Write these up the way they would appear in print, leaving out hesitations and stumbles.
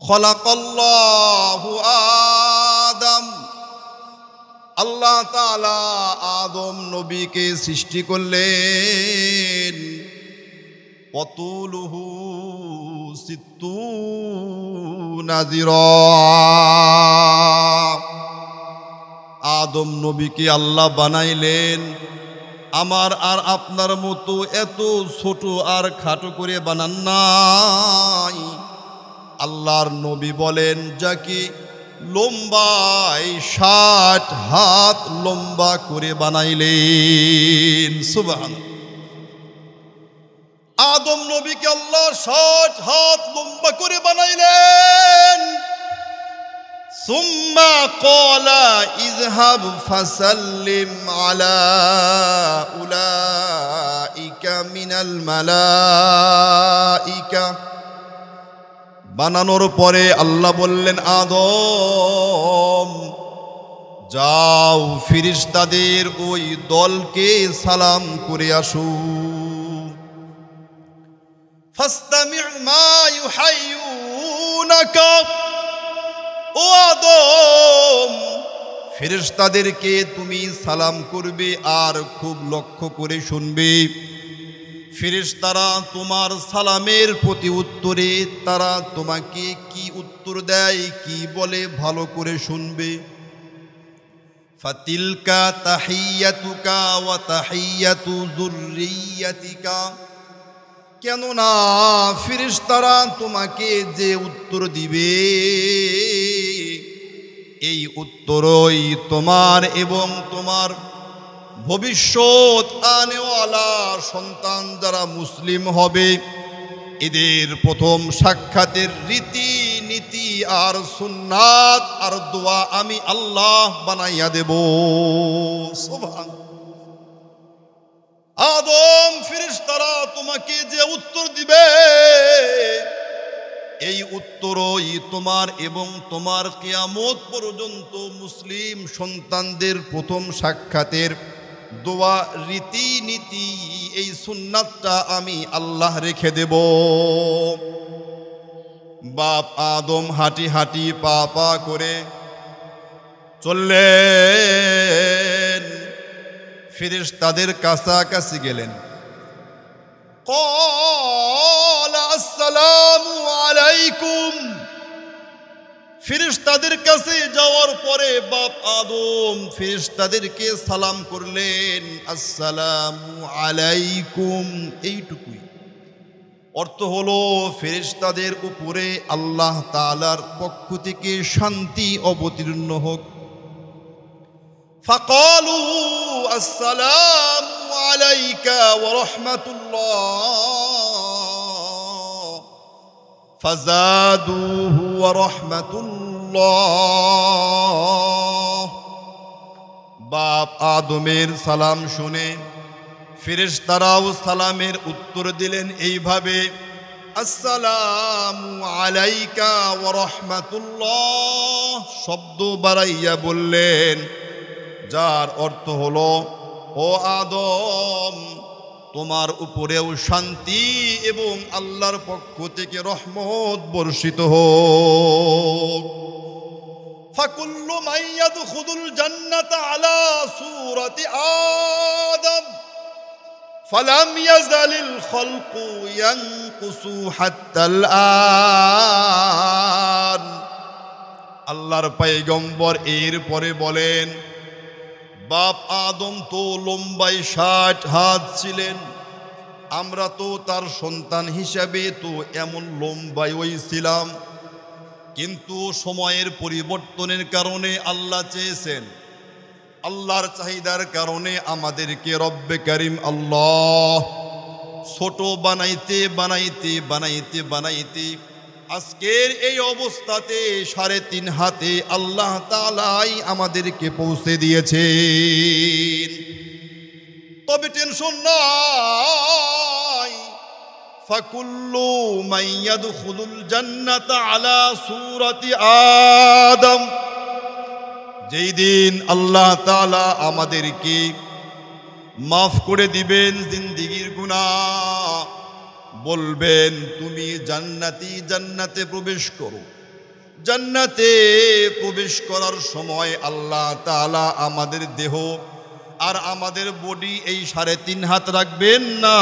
খলাকাল্লাহু আদম, আল্লাহ তাআলা আদম নবীকে সৃষ্টি করলেন। অতুলুহু সিত্তুনা যিরা', আদম নবীকে আল্লাহ বানাইলেন। আমার আর আপনার মতো এত ছোট আর খাটো করে বানান নাই। আল্লাহর নবী বলেন যাকে লম্বায় 60 হাত লম্বা করে বানাইলেন। সুবহানাল্লাহ। আদম নবীকে আল্লাহ 60 হাত লম্বা করে বানাইলেন। সুম্মা ক্বালা ইযহাব ফাসাল্লিম আলা উলাইকা মিনাল মালাইকা। বানানোর পরে আল্লাহ বললেন, আদম যাও ফেরেশতাদের ওই দলকে সালাম করে আসো। ফাসতামি' মা ইউহায়্যুনাকা, ও আদম ফেরেশতাদেরকে তুমি সালাম করবে আর খুব লক্ষ্য করে শুনবে। ফেরেশতারা তোমার সালামের প্রতি উত্তরে তারা তোমাকে কি উত্তর দেয়, কি বলে ভালো করে শুনবে। ফাতিলকা তাহিয়াতুকা ওয়া তাহিয়াতু যুররিয়াতিকা, কেননা ফেরেশতারা তোমাকে যে উত্তর দিবে এই উত্তরই তোমার এবং তোমার ভবিষ্যৎ আনেওয়ালা সন্তান যারা মুসলিম হবে এদের প্রথম সাক্ষাতের রীতি নীতি আর সুন্নাত আর দোয়া আমি আল্লাহ বানাইয়া দেব। সুবহানাল্লাহ। আদম ফেরেশতারা তোমাকে যে উত্তর দিবে এই উত্তরই তোমার এবং তোমার কিয়ামত পর্যন্ত মুসলিম সন্তানদের প্রথম সাক্ষাতের দোয়া রীতি নীতি এই সুন্নাতটা আমি আল্লাহ রেখে দেব। বাপ আদম হাঁটি হাঁটি পা পা করে চললেন, ফেরেশতাদের কাছাকাছি গেলেন। ক্বালা আসসালামু আলাইকুম, ফেরেশতাদের কাছে যাওয়ার পরে বাপ আদম ফেরেশতাদেরকে সালাম করলেন, আসসালামু আলাইকুম, এইটুকুই। অর্থ হলো ফেরেশতাদের উপরে আল্লাহ তাআলার পক্ষ থেকে শান্তি অবতীর্ণ হোক। ফাকালু আসসালামু আলাইকা ওয়া রাহমাতুল্লাহ ফাযাদুহু ওয়া রাহমাতুল্লাহ। বাপ আদমের সালাম শুনে ফেরেশতারাও সালামের উত্তর দিলেন এইভাবে, আসসালামু আলাইকা ওয়া রাহমাতুল্লাহ, শব্দ বাড়াইয়া বললেন, যার অর্থ হলো ও আদম তোমার উপরেও শান্তি এবং আল্লাহর পক্ষ থেকে রহমত বর্ষিত হোক। ফাকুল্লু মান ইয়াদখুলুল জান্নাতা আলা সূরাতি আদম ফালাম ইয়াজালিল খালকু ইয়ানকুসু হাত্তাল আন। আল্লাহর পয়গম্বর এর পরে বলেন, বাপ আদম তো লম্বায় 60 হাত ছিলেন, আমরা তো তার সন্তান হিসাবে তো এমন লম্বায় ছিলাম, কিন্তু সময়ের পরিবর্তনের কারণে আল্লাহ চেয়েছেন, আল্লাহর চাহিদার কারণে আমাদেরকে রব্বে কারিম আল্লাহ ছোট বানাইতে বানাইতে বানাইতে বানাইতে আজকের এই অবস্থাতে 3.5 হাতে আল্লাহ তাআলাই আমাদেরকে পৌঁছে দিয়েছেন। তবে টেনশন নাই, ফাকুল্লু মান ইয়াদখুলুল জান্নাতা আলা সূরাতি আদম, যেই দিন আল্লাহ তাআলা আমাদেরকে মাফ করে দিবেন জিন্দেগীর গুনাহ, বলবেন তুমি জান্নাতে প্রবেশ করো, জান্নাতে প্রবেশ করার সময় আল্লাহ তাআলা আমাদের দেহ আর আমাদের বডি এই 3.5 হাত রাখবেন না।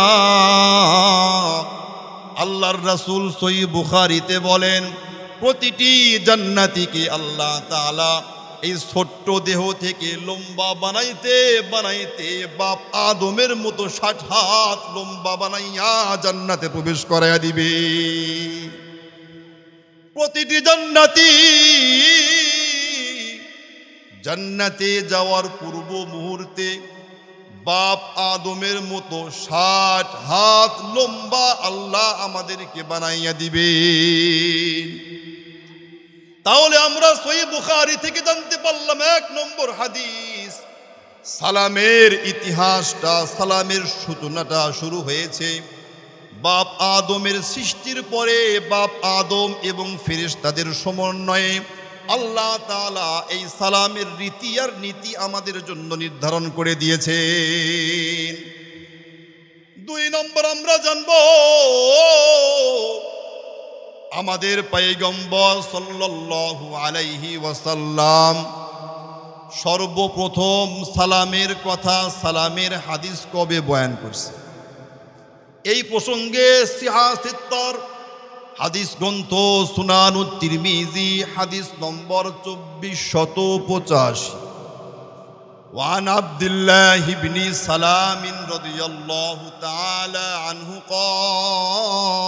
আল্লাহর রাসূল সহিহ বুখারীতে বলেন, প্রতিটি জান্নাতীকে আল্লাহ তাআলা এই ছোট্ট দেহ থেকে লম্বা বানাইতে বানাইতে বাপ আদমের মতো 60 হাত লম্বা বানাইয়া জান্নাতে প্রবেশ করাইয়া দিবে। প্রতিটি জান্নাতি জান্নাতে যাওয়ার পূর্ব মুহূর্তে বাপ আদমের মতো 60 হাত লম্বা আল্লাহ আমাদেরকে বানাইয়া দিবে। তাহলে আমরা সহিহ বুখারী থেকে জানতে পারলাম 1 নম্বর হাদিস, সালামের ইতিহাসটা, সালামের সূচনাটা শুরু হয়েছে বাপ আদমের সৃষ্টির পরে। বাপ আদম এবং ফেরেশতাদের সমন্বয়ে আল্লাহ তাআলা এই সালামের রীতি আর নীতি আমাদের জন্য নির্ধারণ করে দিয়েছেন। 2 নম্বর আমরা জানব, আমাদের পয়গম্বর সাল্লাল্লাহু আলাইহি ওয়াসাল্লাম সর্বপ্রথম সালামের কথা, সালামের হাদিস কবে বয়ান করছে? এই প্রসঙ্গে সিহাসিত্তর হাদিস গ্রন্থ সুনানুত তিরমিজি হাদিস নম্বর 2485, ওয়ান আব্দুল্লাহ ইবনে সালাম রাদিয়াল্লাহু তাআলা আনহু قال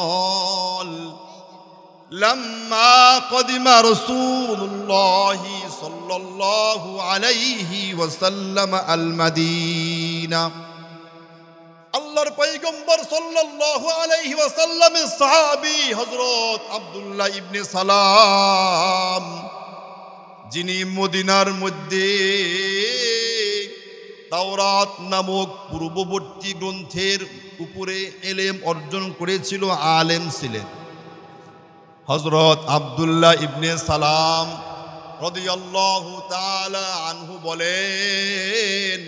لما قدم رسول الله صلى الله عليه وسلم المدينة, আল্লাহর পয়গম্বর সাল্লাল্লাহু আলাইহি ওয়াসাল্লামের সাহাবী হযরত আব্দুল্লাহ ইবনে সালাম, যিনি মদিনার মধ্যে তাওরাত নামক পূর্ববর্তী গ্রন্থের উপরে ইলম অর্জন করেছিল, আলেম ছিলেন। হযরত আব্দুল্লাহ ইবনে সালাম রাদিয়াল্লাহু তাআলা আনহু বলেন,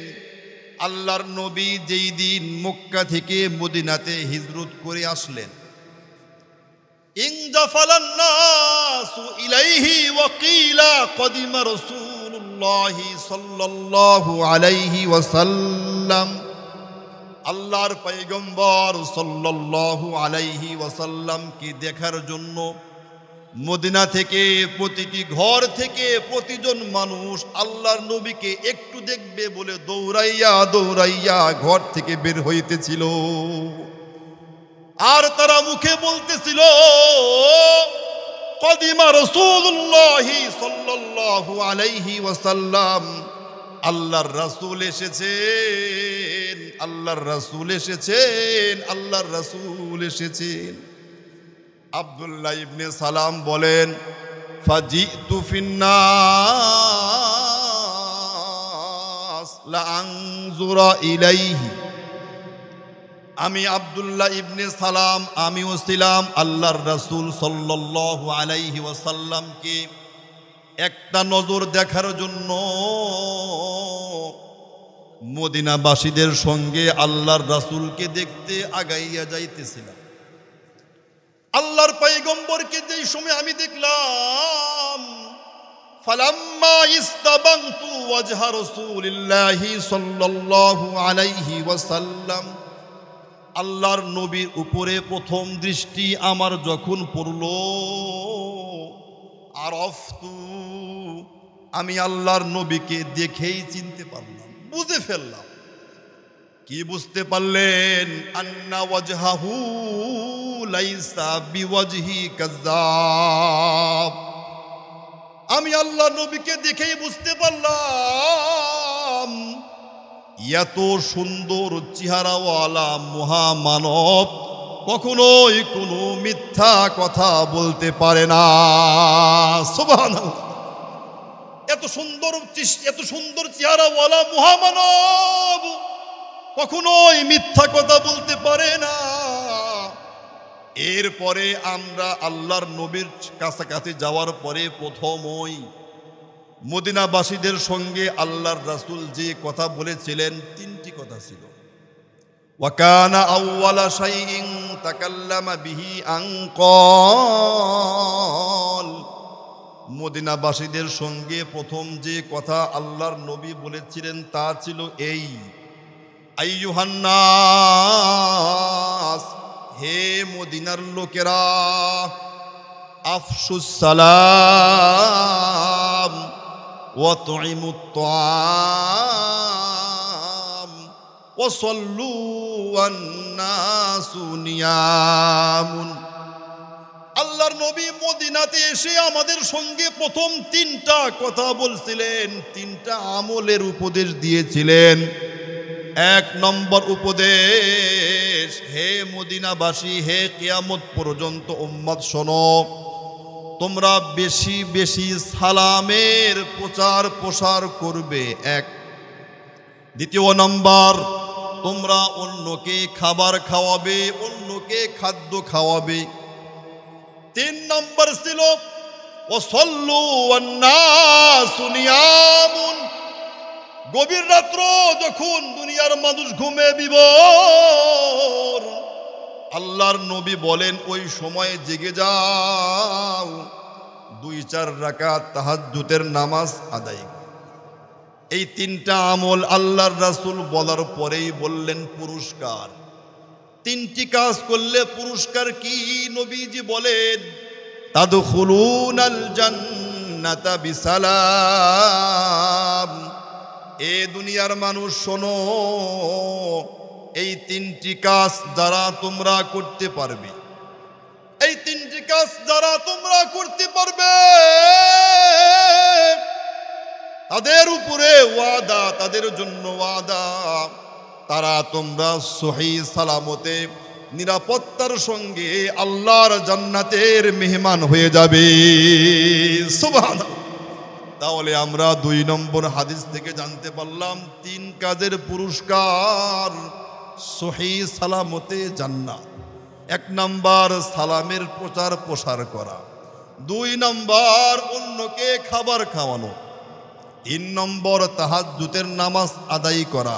আল্লাহর নবী যেই দিন মক্কা থেকে মদিনাতে হিজরত করে আসলেন, ইনজাফালান নাসু ইলাইহি ওয়া কিলা কদিমা রাসূলুল্লাহ সাল্লাল্লাহু আলাইহি ওয়াসাল্লাম, আল্লাহর পয়গম্বর সাল্লাল্লাহু আলাইহি ওয়াসাল্লামকে দেখার জন্য মদিনা থেকে প্রতিটি ঘর থেকে প্রতিজন মানুষ আল্লাহর নবীকে একটু দেখবে বলে দৌড়াইয়া দৌড়াইয়া ঘর থেকে বের হইতেছিল। আর তারা মুখে বলতেছিল, কদিমা রাসূলুল্লাহ সাল্লাল্লাহু আলাইহি ওয়াসাল্লাম, আল্লাহর রাসূল এসেছেন, আল্লাহর রাসূল এসেছেন, আল্লাহর রাসূল এসেছেন। আব্দুল্লাহ ইবনে সালাম বলেন, ফাজিতু ফিন্নাস লা আনজুরা ইলাইহি, আমি আব্দুল্লাহ ইবনে সালাম আমিও ছিলাম আল্লাহর রাসূল সাল্লাল্লাহু আলাইহি ওয়াসাল্লামকে একটা নজর দেখার জন্য মদিনাবাসীদের সঙ্গে আল্লাহর রাসূলকে দেখতে আগাইয়া যাইতেছিলাম। আল্লাহর পয়গম্বরকে যেই সময় আমি দেখলাম, ফালাম্মা ইস্তাবানতু ওয়াজহা রাসূলিল্লাহি সাল্লাল্লাহু আলাইহি ওয়াসাল্লাম, আল্লাহর নবীর উপরে প্রথম দৃষ্টি আমার যখন পড়ল, আরফতু, আমি আল্লাহর নবীকে দেখেই চিনতে পারলাম, বুঝে ফেললাম। কি বুঝতে পারলেন? আন্না ওয়াজহাহু লাইসা বিওয়াজহি কাযাব, আমি আল্লাহ নবীকে দেখেই বুঝতে পারলাম এত সুন্দর চেহারাওয়ালা মহামানব কখনোই কোনো মিথ্যা কথা বলতে পারে না। সুবহানাল্লাহ, এত সুন্দর চেহারাওয়ালা মহামানব কখনোই মিথ্যা কথা বলতে পারে না। এরপরে আমরা আল্লাহর নবীর কাছাকাছি যাওয়ার পরে প্রথমই মদিনাবাসীদের সঙ্গে আল্লাহর রাসূল যে কথা বলেছিলেন 3টি কথা ছিল। ওয়াকানা আউওয়ালা শাইইন তাকাল্লামা বিহি আন ক্বাল, মদিনাবাসীদের সঙ্গে প্রথম যে কথা আল্লাহর নবী বলেছিলেন তা ছিল এই, আইয়ুহান নাস, হে মদিনার লোকেরা, আফশুস সালাম ওয়া তুইমুত তাআম ওয়া সাল্লু ওয়ান নাসু নিয়ামুন। আল্লাহর নবী মদিনাতে এসে আমাদের সঙ্গে প্রথম তিনটা কথা বলছিলেন, তিনটা আমলের উপদেশ দিয়েছিলেন। এক নম্বর উপদেশ, হে মদিনাবাসী, হে কিয়ামত পর্যন্ত উম্মত শোনো, তোমরা বেশি বেশি সালামের প্রচার প্রসার করবে। এক। দ্বিতীয় নম্বর, তোমরা অন্যকে খাবার খাওয়াবে, অন্যকে খাদ্য খাওয়াবে। তিন নম্বর ছিল ওয়াসাল্লু ওয়ান নাসু নিয়ামুন, গভীর রাত্র যখন দুনিয়ার মানুষ ঘুমে বিভোর, আল্লাহর নবী বলেন ওই সময়ে জেগে যাও, 2-4 রাকাত তাহাজ্জুদের নামাজ আদায়। এই তিনটা আমল আল্লাহর রাসূল বলার পরেই বললেন পুরস্কার। তিনটি কাজ করলে পুরস্কার কি? নবীজি বলেন তাদখুলুনাল জান্নাতা বিসালাম। এ দুনিয়ার মানুষ শোনো, এই তিনটি কাজ যারা তোমরা করতে পারবে, এই তিনটি কাজ যারা তোমরা করতে পারবে, তাদের উপরে ওয়াদা, তাদের জন্য ওয়াদা, তারা তোমরা সহিহ সালামতে নিরাপত্তার সঙ্গে আল্লাহর জান্নাতের মেহমান হয়ে যাবে। সুবহানাল্লাহ। তাহলে আমরা 2 নম্বর হাদিস থেকে জানতে পারলাম 3 কাজের পুরস্কার, সহিহ সালামতে জান্নাত। 1 নম্বর সালামের প্রচার প্রসার করা, 2 নম্বর অন্যকে খাবার খাওয়ানো, 3 নম্বর তাহাজ্জুদের নামাজ আদায় করা।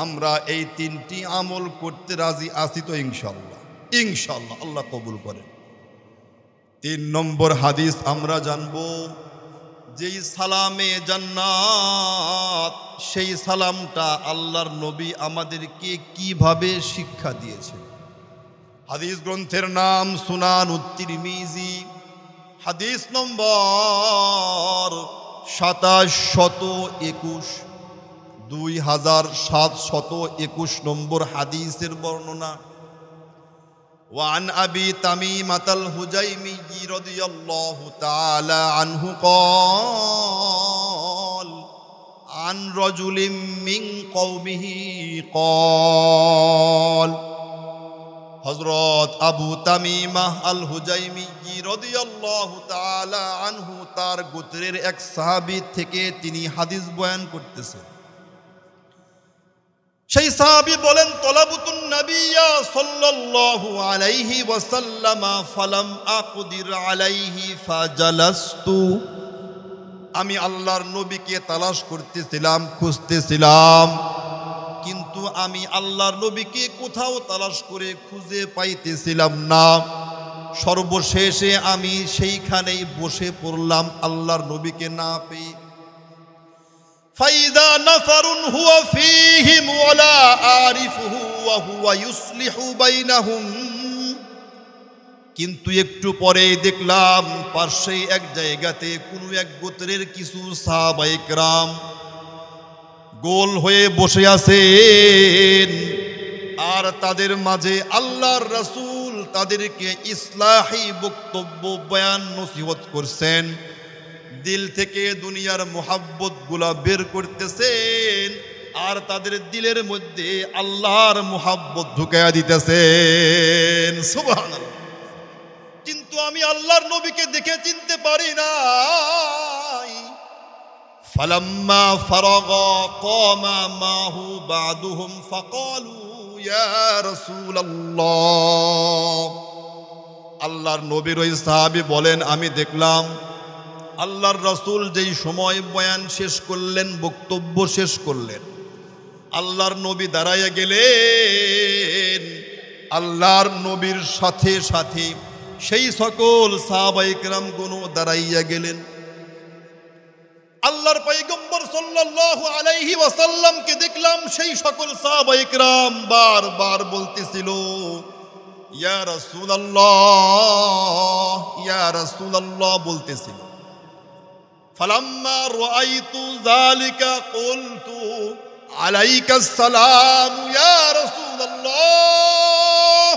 আমরা এই 3টি আমল করতে রাজি আছি তো? ইনশাআল্লাহ, ইনশাআল্লাহ আল্লাহ কবুল করেন। 3 নম্বর হাদিস আমরা জানব, যেই সালামে জান্নাত, সেই সালামটা আল্লাহর নবী আমাদেরকে কিভাবে শিক্ষা দিয়েছে। হাদিস গ্রন্থের নাম সুনানুত তিরমিজি, হাদিস নম্বর 2721, 2721 নম্বর হাদিসের বর্ণনা। وعن أبي تميمة الهجيمي رضي الله تعالى عنه قال عن رجل من قومه قال, হযরত আবু তামিমা আল হুজাইমি রাদিয়াল্লাহু তাআলা আনহু তার গোত্রের এক সাহাবী থেকে তিনি হাদিস বয়ান করতেছেন। সেই সাহাবী বলেন, তলাবুতুন নবিয়্যা সাল্লাল্লাহু আলাইহি ওয়াসাল্লাম ফালাম আকদির আলাইহি ফাজালাস্তু। আমি আল্লাহর নবীকে তালাশ করতেছিলাম, খুঁজতেছিলাম, কিন্তু আমি আল্লাহর নবীকে কোথাও তালাশ করে খুঁজে পাইতেছিলাম না। সর্বশেষে আমি সেইখানেই বসে পড়লাম আল্লাহর নবীকে না পেয়ে। ফাইদা নাফারুন হুয়া ফীহিম ওয়ালা আরিফুহু ওয়া হুয়া ইউসলিহু বাইনাহুম। কিন্তু একটু পরে দেখলাম পাশেই এক জায়গাতে কোনো এক গোত্রের কিছু সাহাবায়ে কেরাম গোল হয়ে বসে আছেন, আর তাদের মাঝে আল্লাহর রাসূল তাদেরকে ইসলাহি বক্তব্য বয়ান নসিহত করছেন। দিল থেকে দুনিয়ার মোহাব্বত গুলা বের করতেছেন, আর তাদের দিলের মধ্যে আল্লাহর মোহাব্বত ঢুকাইয়া দিতেছেন। সুবহানাল্লাহ। কিন্তু আমি আল্লাহর নবীকে দেখে চিনতে পারি নাই। ফালাম্মা ফারাগা কামা মাহু বাদুহুম ফাকালু ইয়া রাসূলুল্লাহ। আল্লাহর নবীর ওই সাহাবী বলেন, আমি দেখলাম আল্লাহর রাসূল যেই সময় বয়ান শেষ করলেন, বক্তব্য শেষ করলেন, আল্লাহর নবী দাঁড়াইয়া গেলেন। আল্লাহর নবীর সাথে সাথে সেই সকল সাহাবায়ে কেরামগণ দাঁড়াইয়া গেলেন। সাল্লাল্লাহু আলাইহি ওয়াসাল্লামকে দেখলাম সেই সকল সাহাবায়ে কিরাম বারবার বলতেছিল, ইয়া রাসূলুল্লাহ, ইয়া রাসূলুল্লাহ বলতেছিল। ফালাম্মা রাআইতু যালিকা কুলতু আলাইকাস সালাম ইয়া রাসূলুল্লাহ।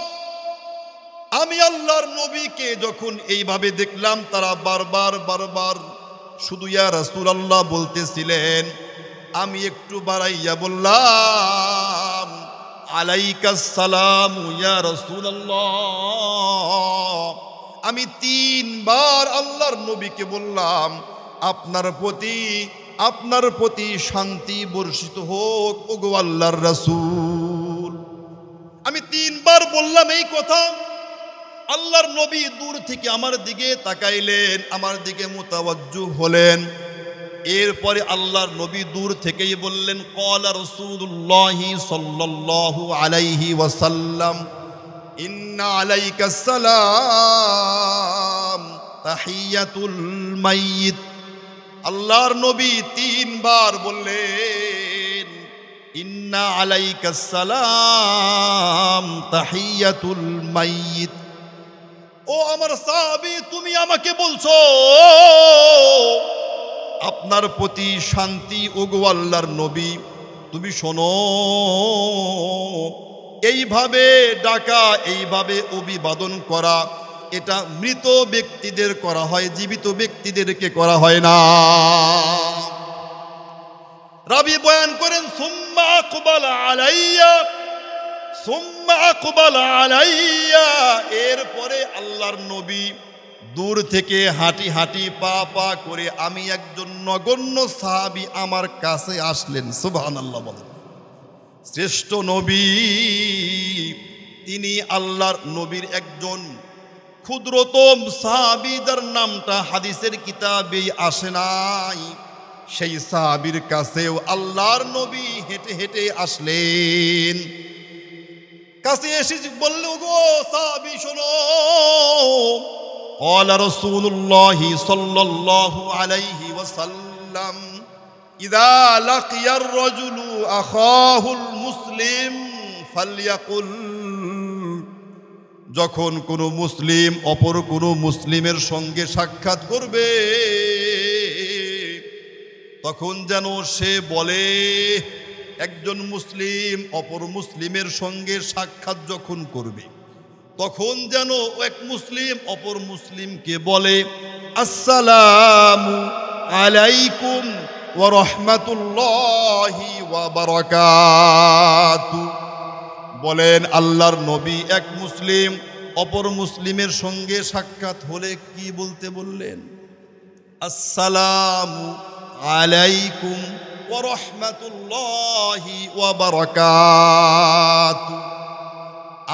আমি আল্লাহর নবীকে যখন এইভাবে দেখলাম, তারা বারবার শুধু ইয়া রাসূলুল্লাহ বলতেছিলেন, আমি একটু বাড়াইয়া বললাম আলাইকাস সালাম ইয়া রাসূলুল্লাহ। আমি 3 বার আল্লাহর নবীকে বললাম, আপনার প্রতি শান্তি বর্ষিত হোক ওগো আল্লাহর রাসূল। আমি 3 বার বললাম এই কথা। আল্লাহর নবী দূর থেকে আমার দিকে তাকাইলেন, আমার দিকে মুতাওয়াজ্জু হলেন। এরপরে আল্লাহর নবী দূর থেকেই বললেন, ক্বালা রাসূলুল্লাহি সাল্লাল্লাহু আলাইহি ওয়াসাল্লাম, ইন্না আলাইকাস সালাম তাহিয়াতুল মাইয়িত। আল্লাহর নবী 3 বার বললেন, ইন্না আলাইকাস সালাম তাহিয়াতুল মাইয়িত। ও আমার সাহাবী, তুমি আমাকে বলছো আপনার প্রতি শান্তি ওগো আল্লাহর নবী। তুমি শোনো, এইভাবে ডাকা, এইভাবে অভিবাদন করা, এটা মৃত ব্যক্তিদের করা হয়, জীবিত ব্যক্তিদেরকে করা হয় না। রাবি বয়ান করেন, সুম্মা আকবালা আলাইয়া, সুম্মা আকবালা আলাইয়া। এরপরে আল্লাহর নবী দূর থেকে হাঁটি হাঁটি পা করে আমি একজন নগণ্য সাহাবী আমার কাছে আসলেন। সুবহানাল্লাহ বলেন। শ্রেষ্ঠ নবী তিনি আল্লাহর নবীর একজন ক্ষুদ্রতম সাহাবী, যার নামটা হাদিসের কিতাবেই আসে নাই। সেই সাহাবীর কাছেও আল্লাহর নবী হেঁটে হেঁটে আসলেন। কাছে এসে বললেন, গো সাহাবী শোনো, ক্বালা রাসূলুল্লাহি সাল্লাল্লাহু আলাইহি ওয়াসাল্লাম, ইযা লাকিয়ার রাজুলু আখাহুল মুসলিম ফালইয়াকুল। যখন কোনো মুসলিম অপর কোনো মুসলিমের সঙ্গে সাক্ষাৎ করবে, তখন যেন সে বলে, একজন মুসলিম অপর মুসলিমের সঙ্গে সাক্ষাৎ যখন করবে, তখন যেন এক মুসলিম অপর মুসলিমকে বলে, আসসালামু আলাইকুম ওয়া রাহমাতুল্লাহি ওয়া বারাকাতু। বলেন, আল্লাহর নবী এক মুসলিম অপর মুসলিমের সঙ্গে সাক্ষাৎ হলে কি বলতে বললেন? আসসালামু আলাইকুম ওয়া রাহমাতুল্লাহি ওয়া বারাকাতু।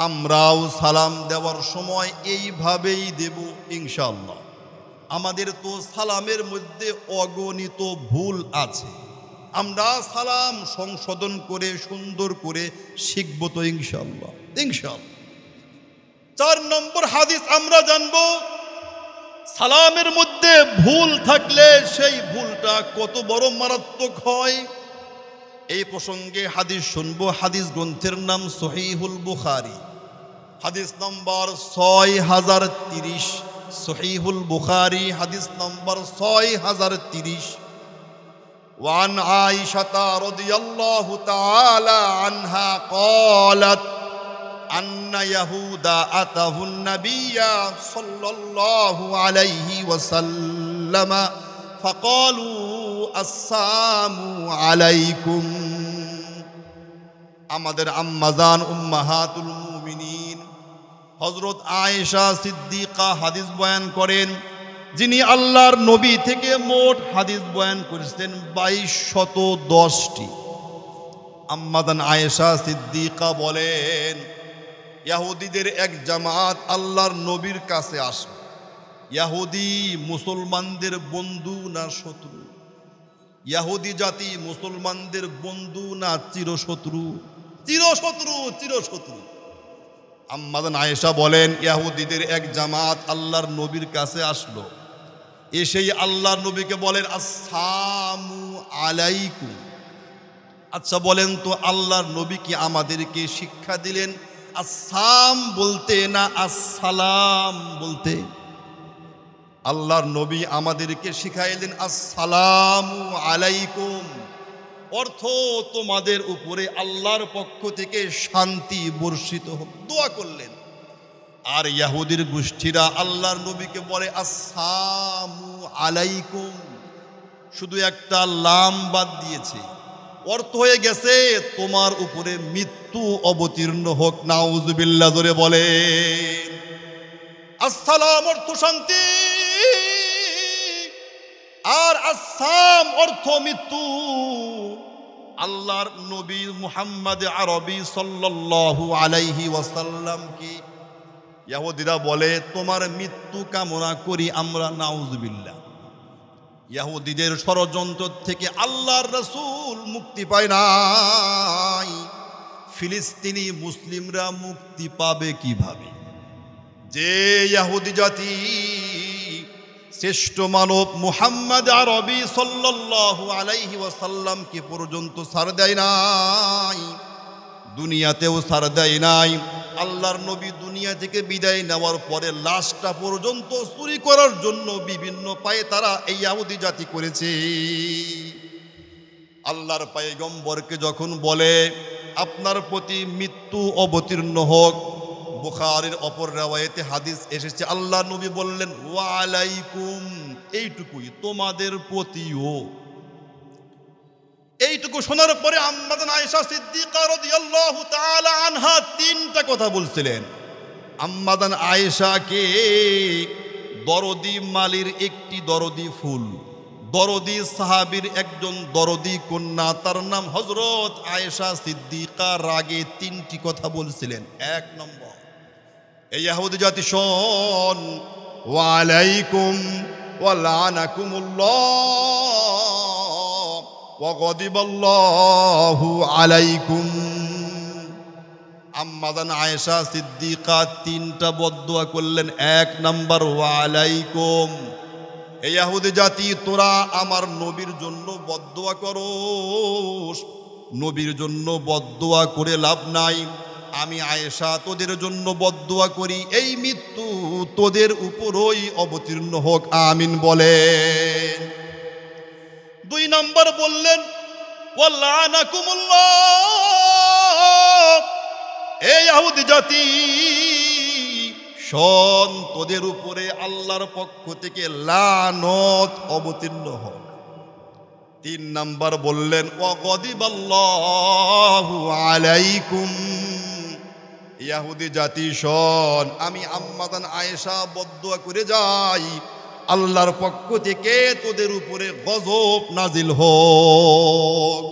আমরাও সালাম দেওয়ার সময় এইভাবেই দেব ইনশাআল্লাহ। আমাদের তো সালামের মধ্যে অগণিত ভুল আছে, আমরা সালাম সংশোধন করে সুন্দর করে শিখব তো ইনশাআল্লাহ। 4 নম্বর হাদিস আমরা জানব, সালামের মধ্যে ভুল থাকলে সেই ভুলটা কত বড় মারাত্মক হয়। এই প্রসঙ্গে হাদিস শুনব। হাদিস গ্রন্থের নাম সহিহুল বুখারী, হাদিস নম্বর 6030। সহিহুল বুখারী হাদিস নম্বর 6030। ওয়ান আয়েশা রাদিয়াল্লাহু তাআলা আনহা ক্বালাত আন্না ইয়াহুদা আতাহুন নাবিয়্যা সাল্লাল্লাহু আলাইহি ওয়াসাল্লাম ফাকালু আসসালামু আলাইকুম। আমাদের আম্মাজান উম্মাহাতুল মুমিনিন হযরত আয়েশা সিদ্দিকা হাদিস বয়ান করেন, যিনি আল্লাহর নবী থেকে মোট হাদিস বয়ান করেছেন 2210টি। আম্মাজান আয়েশা সিদ্দিকা বলেন, ইহুদিদের এক জামাত আল্লাহর নবীর কাছে আসে। ইহুদি মুসলমানদের বন্ধু না শত্রু? ইহুদি জাতি মুসলমানদের বন্ধু না চিরশত্রু? চিরশত্রু। আম্মাজান আয়েশা বলেন, ইহুদিদের এক জামাত আল্লাহর নবীর কাছে আসলো। এসেই আল্লাহর নবীকে বলেন আসসালামু আলাইকুম। আচ্ছা বলেন তো, আল্লাহর নবী কি আমাদেরকে শিক্ষা দিলেন আসসালাম বলতে না আসসালাম বলতে? আল্লাহর নবী আমাদেরকে শিখাইলেন আসসালামু আলাইকুম, অর্থ তোমাদের উপরে আল্লাহর পক্ষ থেকে শান্তি বর্ষিত হোক, দোয়া করলেন। আর ইহুদির গোষ্ঠীরা আল্লাহর নবীকে বলে আসসালামু আলাইকুম, শুধু একটা লাম বাদ দিয়েছে, অর্থ হয়ে গেছে তোমার উপরে মৃত্যু অবতীর্ণ হোক। নাউজুবিল্লাহ, জোরে বলে। আসসালাম অর্থ শান্তি, আর আসসাম অর্থ মৃত্যু। আল্লাহর নবী মুহাম্মদ আরবি সাল্লাল্লাহু আলাইহি ওয়াসাল্লাম কি ইহুদিরা বলে তোমার মৃত্যু কামনা করি আমরা, নাউজুবিল্লাহ। ইহুদিদের ষড়যন্ত্র থেকে আল্লাহর রাসূল মুক্তি পায় নাই, ফিলিস্তিনি মুসলিমরা মুক্তি পাবে কিভাবে? যে ইহুদি জাতি শ্রেষ্ঠ মানব মুহাম্মদ আরবি সাল্লাল্লাহু আলাইহি ওয়াসাল্লামকে পর্যন্ত ছাড় দেয় নাই, দুনিয়াতেও ছাড় দেয় নাই। আল্লাহর নবী দুনিয়া থেকে বিদায় নেওয়ার পরে লাশটা পর্যন্ত চুরি করার জন্য বিভিন্ন পায়ে তারা এই ইহুদি জাতি করেছে। আল্লাহর পয়গম্বরকে যখন বলে আপনার প্রতি মৃত্যু অবতীর্ণ হোক, বুখারীর অপর riwayate হাদিস এসেছে আল্লাহ নবী বললেন ওয়া আলাইকুম, এইটুকুই তোমাদের প্রতিও। এইটুকু শোনার পরে আম্মা আয়েশা সিদ্দিকা রাদিয়াল্লাহু তাআলা আনহা তিনটা কথা বলছিলেন। আম্মা আয়েশাকে দরদি মালির একটি দরদি ফুল, দরদি সাহাবীর একজন দরদি কন্যা, তার নাম হযরত আয়েশা সিদ্দিকা, রাগে তিনটি কথা বলছিলেন। এক নম্বর, এই ইহুদি জাতি শোন, ওয়া আলাইকুম ওয়া লানাকুমুল্লাহ ওয়া গাদিবাল্লাহু আলাইকুম। আম্মা আয়েশা সিদ্দিকা তিনটা বদদুয়া করলেন। এক নাম্বার, ওয়া আলাইকুম, এই ইহুদি জাতি তোরা আমার নবীর জন্য বদদুয়া করোস, নবীর জন্য বদদুয়া করে লাভ নাই। আমি আয়েশা তোদের জন্য বদদুয়া করি, এই মৃত্যু তোদের উপরই অবতীর্ণ হোক, আমিন বলেন। দুই নম্বর বললেন ওয়া লানাকুমুল্লাহ, এই ইহুদি জাতি শোন তোদের উপরে আল্লাহর পক্ষ থেকে লানত অবতীর্ণ হোক। তিন নাম্বার বললেন ওয়া গাদিবাল্লাহু আলাইকুম, ইহুদি জাতি শোন আমি আম্মা আয়েশা বদদুয়া করে যাই, আল্লাহর পক্ষ থেকে তোদের উপরে গজব নাজিল হোক।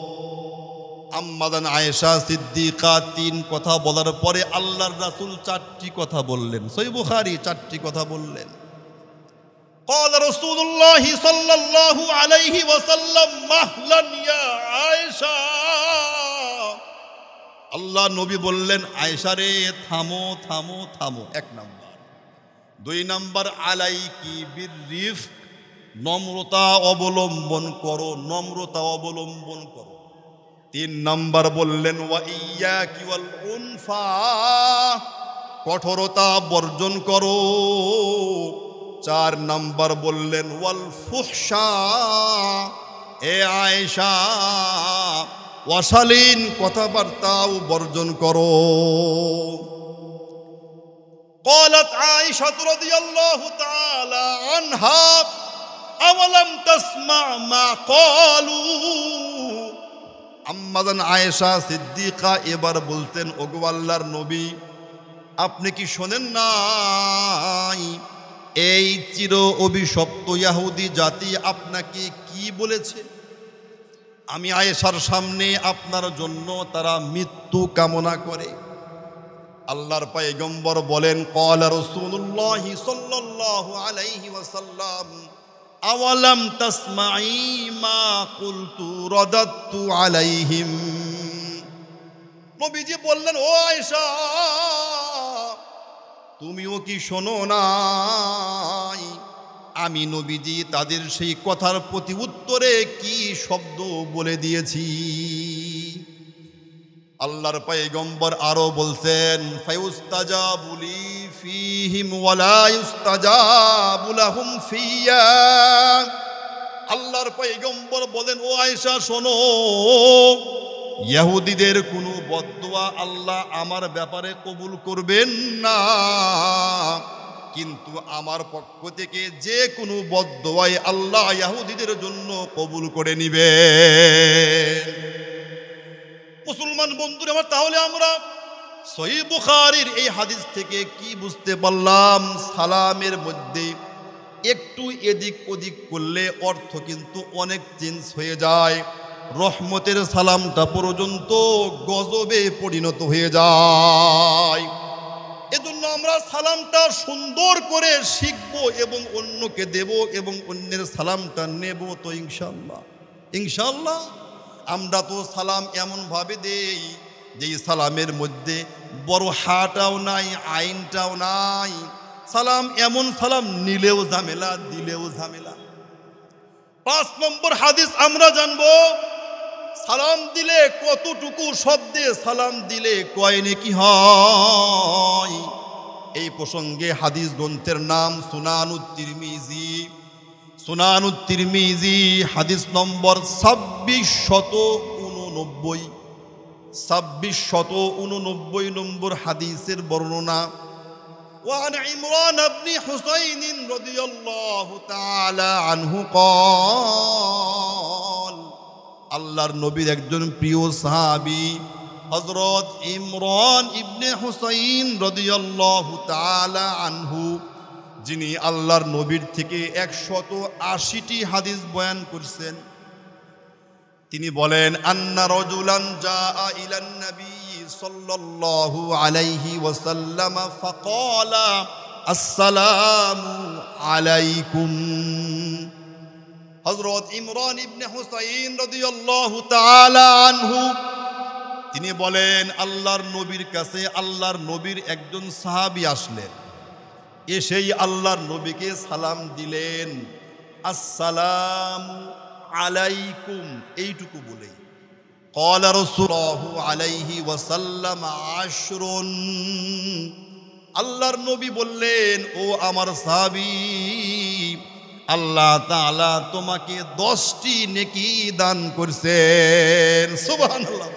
আম্মা আয়েশা সিদ্দিকা তিন কথা বলার পরে আল্লাহর রাসূল চারটি কথা বললেন। সহিহ বুখারী চারটি কথা বললেন। قال رسول الله صلى الله عليه وسلم مهلا يا عائشة, আল্লাহ নবী বললেন আয়েশা রে থামো থামো থামো। এক নাম্বার। দুই নাম্বার, আলাইকি বিররিফক, নম্রতা অবলম্বন করো, নম্রতা অবলম্বন করো। তিন নাম্বার বললেন ওয়া ইয়াকি ওয়াল উনফা, কঠোরতা বর্জন করো। চার নাম্বার বললেন ওয়াল ফুহশা, এ আয়েশা অশালীন কথাবার্তাও বর্জন করো। قالت عائشة رضي الله تعالى عنها أولم تسمع ما قالوا, আম্মা আয়েশা সিদ্দিকা এবার বলতেন ওগো আল্লাহর নবী আপনি কি শোনেন নাই এই চির অভিশপ্ত ইহুদি জাতি আপনাকে কি বলেছে? আমি আয়েশার সামনে আপনার জন্য তারা মৃত্যু কামনা করে। আল্লাহর পয়গম্বর বলেন ক্বালা রাসূলুল্লাহ সাল্লাল্লাহু আলাইহি ওয়াসাল্লাম আওয়ালাম তাসমাঈ মা কুলতু রাদাতু আলাইহিম, নবীজি বললেন ও আয়েশা তুমিও কি শোনো নাই আমি নবীজি তাদের সেই কথার প্রতি উত্তরে কি শব্দ বলে দিয়েছি। আল্লাহর পয়গম্বর আরো বলছেন, ফায়ুস্তাজাবু লি ফীহিম ওয়া লা ইউস্তাজাবু লাহুম ফিয়া। আল্লাহর পয়গম্বর বলেন, ও আয়েশা শোনো, ইহুদিদের কোনো বদদুয়া আল্লাহ আমার ব্যাপারে কবুল করবেন না, কিন্তু আমার পক্ষ থেকে যে কোনো বদদুয়াই আল্লাহ ইহুদিদের জন্য কবুল করে নিবেন। মুসলমান বন্ধুরা আমার, তাহলে আমরা সহিহ বুখারীর এই হাদিস থেকে কি বুঝতে পারলাম? সালামের মধ্যে একটু এদিক ওদিক করলে অর্থ কিন্তু অনেক চেঞ্জ হয়ে যায়। রহমতের সালামটা পর্যন্ত গজবে পরিণত হয়ে যায়। এজন্য আমরা সালামটা সুন্দর করে শিখব এবং অন্যকে দেব এবং অন্যের সালামটা নেব। তো ইনশাআল্লাহ ইনশাআল্লাহ আমরা তো সালাম এমনভাবে দেই যেই সালামের মধ্যে বড় হাটাও নাই, আইনটাও নাই। সালাম এমন সালাম, নিলেও ঝামেলা, দিলেও ঝামেলা। 5 নম্বর হাদিস আমরা জানবো, সালাম দিলে কতটুকু শব্দে সালাম দিলে কয় নেকি হয়। এই প্রসঙ্গে হাদিস গ্রন্থের নাম সুনানুত তিরমিজি। সুনানুত তিরমিজি হাদিস নম্বর 2689। 2689 নম্বর হাদিসের বর্ণনা। وعن عمران بن حسين رضي الله تعالى عنه قال, আল্লাহর নবীর একজন প্রিয় সাহাবী হযরত ইমরান ইবনে হুসাইন রাদিয়াল্লাহু তাআলা আনহু, যিনি আল্লাহর নবীর থেকে 180টি হাদিস বয়ান করেছেন, তিনি বলেন, আন্না রাজুলান জাআ ইলান নবী সাল্লাল্লাহু আলাইহি ওয়াসাল্লাম ফাকালা আসসালামু আলাইকুম। হযরত ইমরান ইবনে হুসাইন রাদিয়াল্লাহু তাআলা আনহু তিনি বলেন, আল্লাহর নবীর কাছে আল্লাহর নবীর একজন সাহাবী আসলেন, এসেই আল্লাহর নবীকে সালাম দিলেন, আসসালামু আলাইকুম, এইটুকু বলেই। ক্বালা রাসূলুল্লাহু আলাইহি ওয়াসাল্লাম আশরুন, আল্লাহর নবী বললেন, ও আমার সাহাবী, আল্লাহ তাআলা তোমাকে 10টি নেকি দান করেছেন। সুবহানাল্লাহ।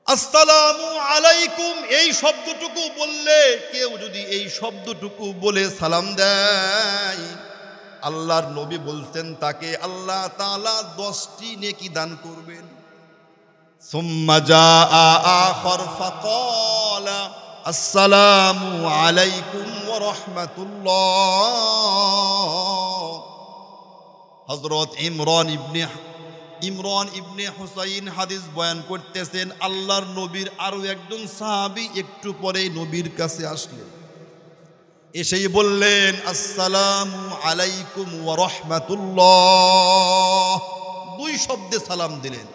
আসসালামু আলাইকুম এই শব্দটুকু বললে, কেউ যদি এই শব্দটুকু বলে সালাম দেয়, আল্লাহর নবী বলছেন তাকে আল্লাহ তাআলা 10টি নেকি দান করবেন। সুম্মা জাআ আখার ফাকালা আসসালামু আলাইকুম ওয়া রাহমাতুল্লাহ। হযরত ইমরান ইবনে হুসাইন হাদিস বয়ান করতেছেন, আল্লাহর নবীর আরো একজন সাহাবী একটু পরে নবীর কাছে আসলেন, এসেই বললেন, আসসালামু আলাইকুম ওয়া রাহমাতুল্লাহ, 2 শব্দে সালাম দিলেন।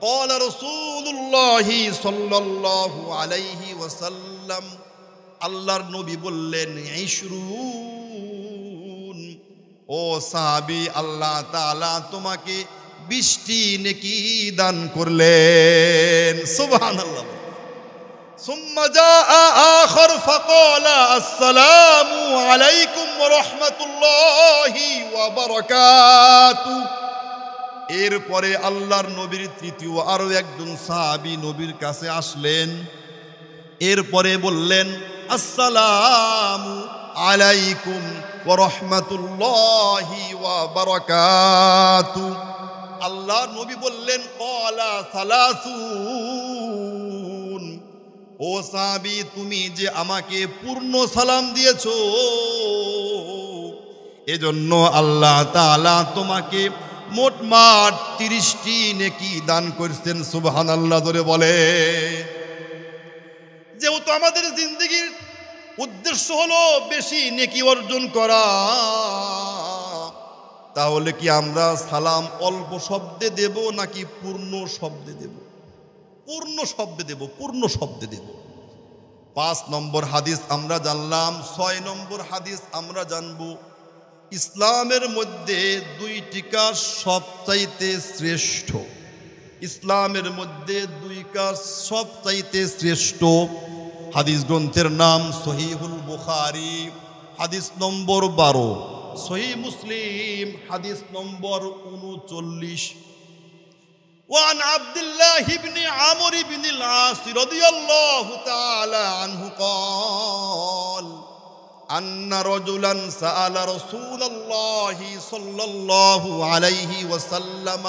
ক্বালা রাসূলুল্লাহি সাল্লাল্লাহু আলাইহি ওয়াসাল্লাম, আল্লাহর নবী বললেন, 20, ও সাহাবী, আল্লাহ তাআলা তোমাকে 20টি নেকি দান করলেন। সুবহানাল্লাহ। সুম্মা জাআ আখার ফাকালা আসসালামু আলাইকুম ওয়া রাহমাতুল্লাহি ওয়া বারাকাতুহু। এরপরে আল্লাহর নবীর তৃতীয় আরো একজন সাহাবী নবীর কাছে আসলেন, এরপরে বললেন, আসসালামু আলাইকুম ওয়া রাহমাতুল্লাহি ওয়া বারাকাতুহু। আল্লাহর নবী বললেন, ক্বালা সালাসুন, ও সাহাবী, তুমি যে আমাকে পূর্ণ সালাম দিয়েছো, এজন্য আল্লাহ তাআলা তোমাকে মোটমাট 30টি নেকি দান করেছেন। সুবহানাল্লাহ ধরে বলে। যেহেতু আমাদের জিন্দেগির উদ্দেশ্য হলো বেশি নেকি অর্জন করা, তাহলে কি আমরা সালাম অল্প শব্দে দেব নাকি পূর্ণ শব্দে দেব? পূর্ণ শব্দে দেব, পূর্ণ শব্দে দেব। 5 নম্বর হাদিস আমরা জানলাম। 6 নম্বর হাদিস আমরা জানব, ইসলামের মধ্যে 2টি কাজ সবচাইতে শ্রেষ্ঠ। ইসলামের মধ্যে 2 কাজ সবচাইতে শ্রেষ্ঠ। হাদিস গ্রন্থের নাম সহিহুল বুখারী, হাদিস নম্বর 12, সহিহ মুসলিম হাদিস নম্বর 39। وعن عبد الله بن عمرو بن العاص رضي الله تعالى عنه قال أن رجلا سأل رسول الله صلى الله عليه وسلم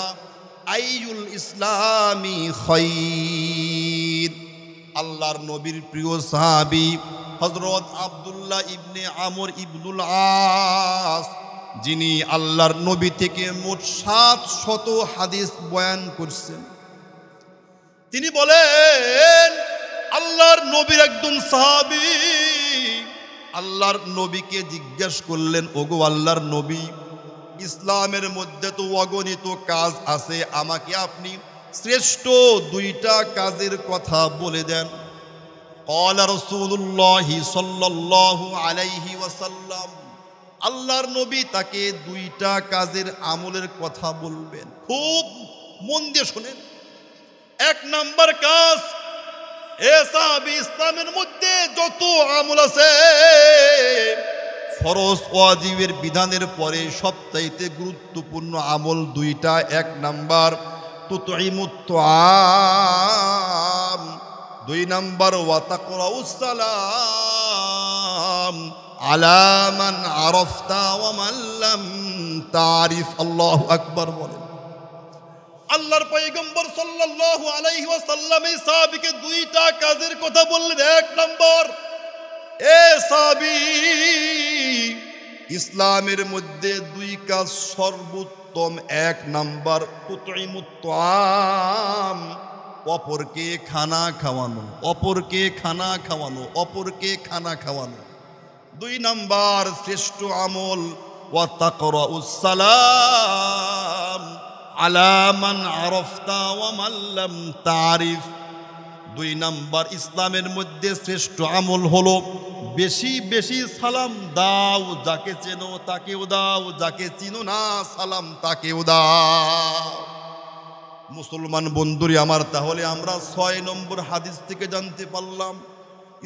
أي الإسلام خير। আল্লাহর নবীর প্রিয় সাহাবী হযরত আব্দুল্লাহ ইবনে আমর ইবনুল আস, যিনি আল্লাহর নবী থেকে মোট 700 হাদিস বয়ান করছেন, তিনি বলেন আল্লাহর নবীর একজন সাহাবী আল্লাহর নবীকে জিজ্ঞাসা করলেন, ওগো আল্লাহর নবী, ইসলামের মধ্যে তো অগণিত কাজ আছে, আমাকে আপনি শ্রেষ্ঠ 2টা কাজের কথা বলে দেন। ক্বালা রাসূলুল্লাহি সাল্লাল্লাহু আলাইহি ওয়াসাল্লাম, আল্লাহর নবী তাকে 2টা কাজের আমলের কথা বলবেন। খুব মন দিয়ে শুনেন। 1 নাম্বার কাজ, সাহাবী ইসলামের মধ্যে যত আমল আছে, ফরজ ওয়াজিবের বিধানের পরে সবচাইতে গুরুত্বপূর্ণ আমল 2টা। 1 নাম্বার তুতঈমুত তুআম, 2 নাম্বার ওয়া তাকরাউস সালাম আলা মান আরাফতা ওয়া মান লাম তারিফ। আল্লাহু আকবার বলেন। আল্লাহর পয়গম্বর সাল্লাল্লাহু আলাইহি ওয়াসাল্লাম এই সাহাবীকে 2টা কাজের কথা বললেন। 1 নম্বর, সাহাবী, ইসলামের মধ্যে 2 কাজ সর্বোত্তম। 1 নাম্বার তুতঈমুত তুআম, অপরকে খানা খাওয়ানো, অপরকে খানা খাওয়ানো, অপরকে খানা খাওয়ানো। 2 নাম্বার শ্রেষ্ঠ আমল ওয়া তাকরাউস সালাম আলা মান আরাফতা ওয়া মান লাম তারিফ। 2 নাম্বার ইসলামের মধ্যে শ্রেষ্ঠ আমল হলো বেশি বেশি সালাম দাও, যাকে চেনো তাকেও দাও, যাকে চিনো না সালাম তাকেও দাও। মুসলমান বন্ধুরি আমার, তাহলে আমরা 6 নম্বর হাদিস থেকে জানতে পারলাম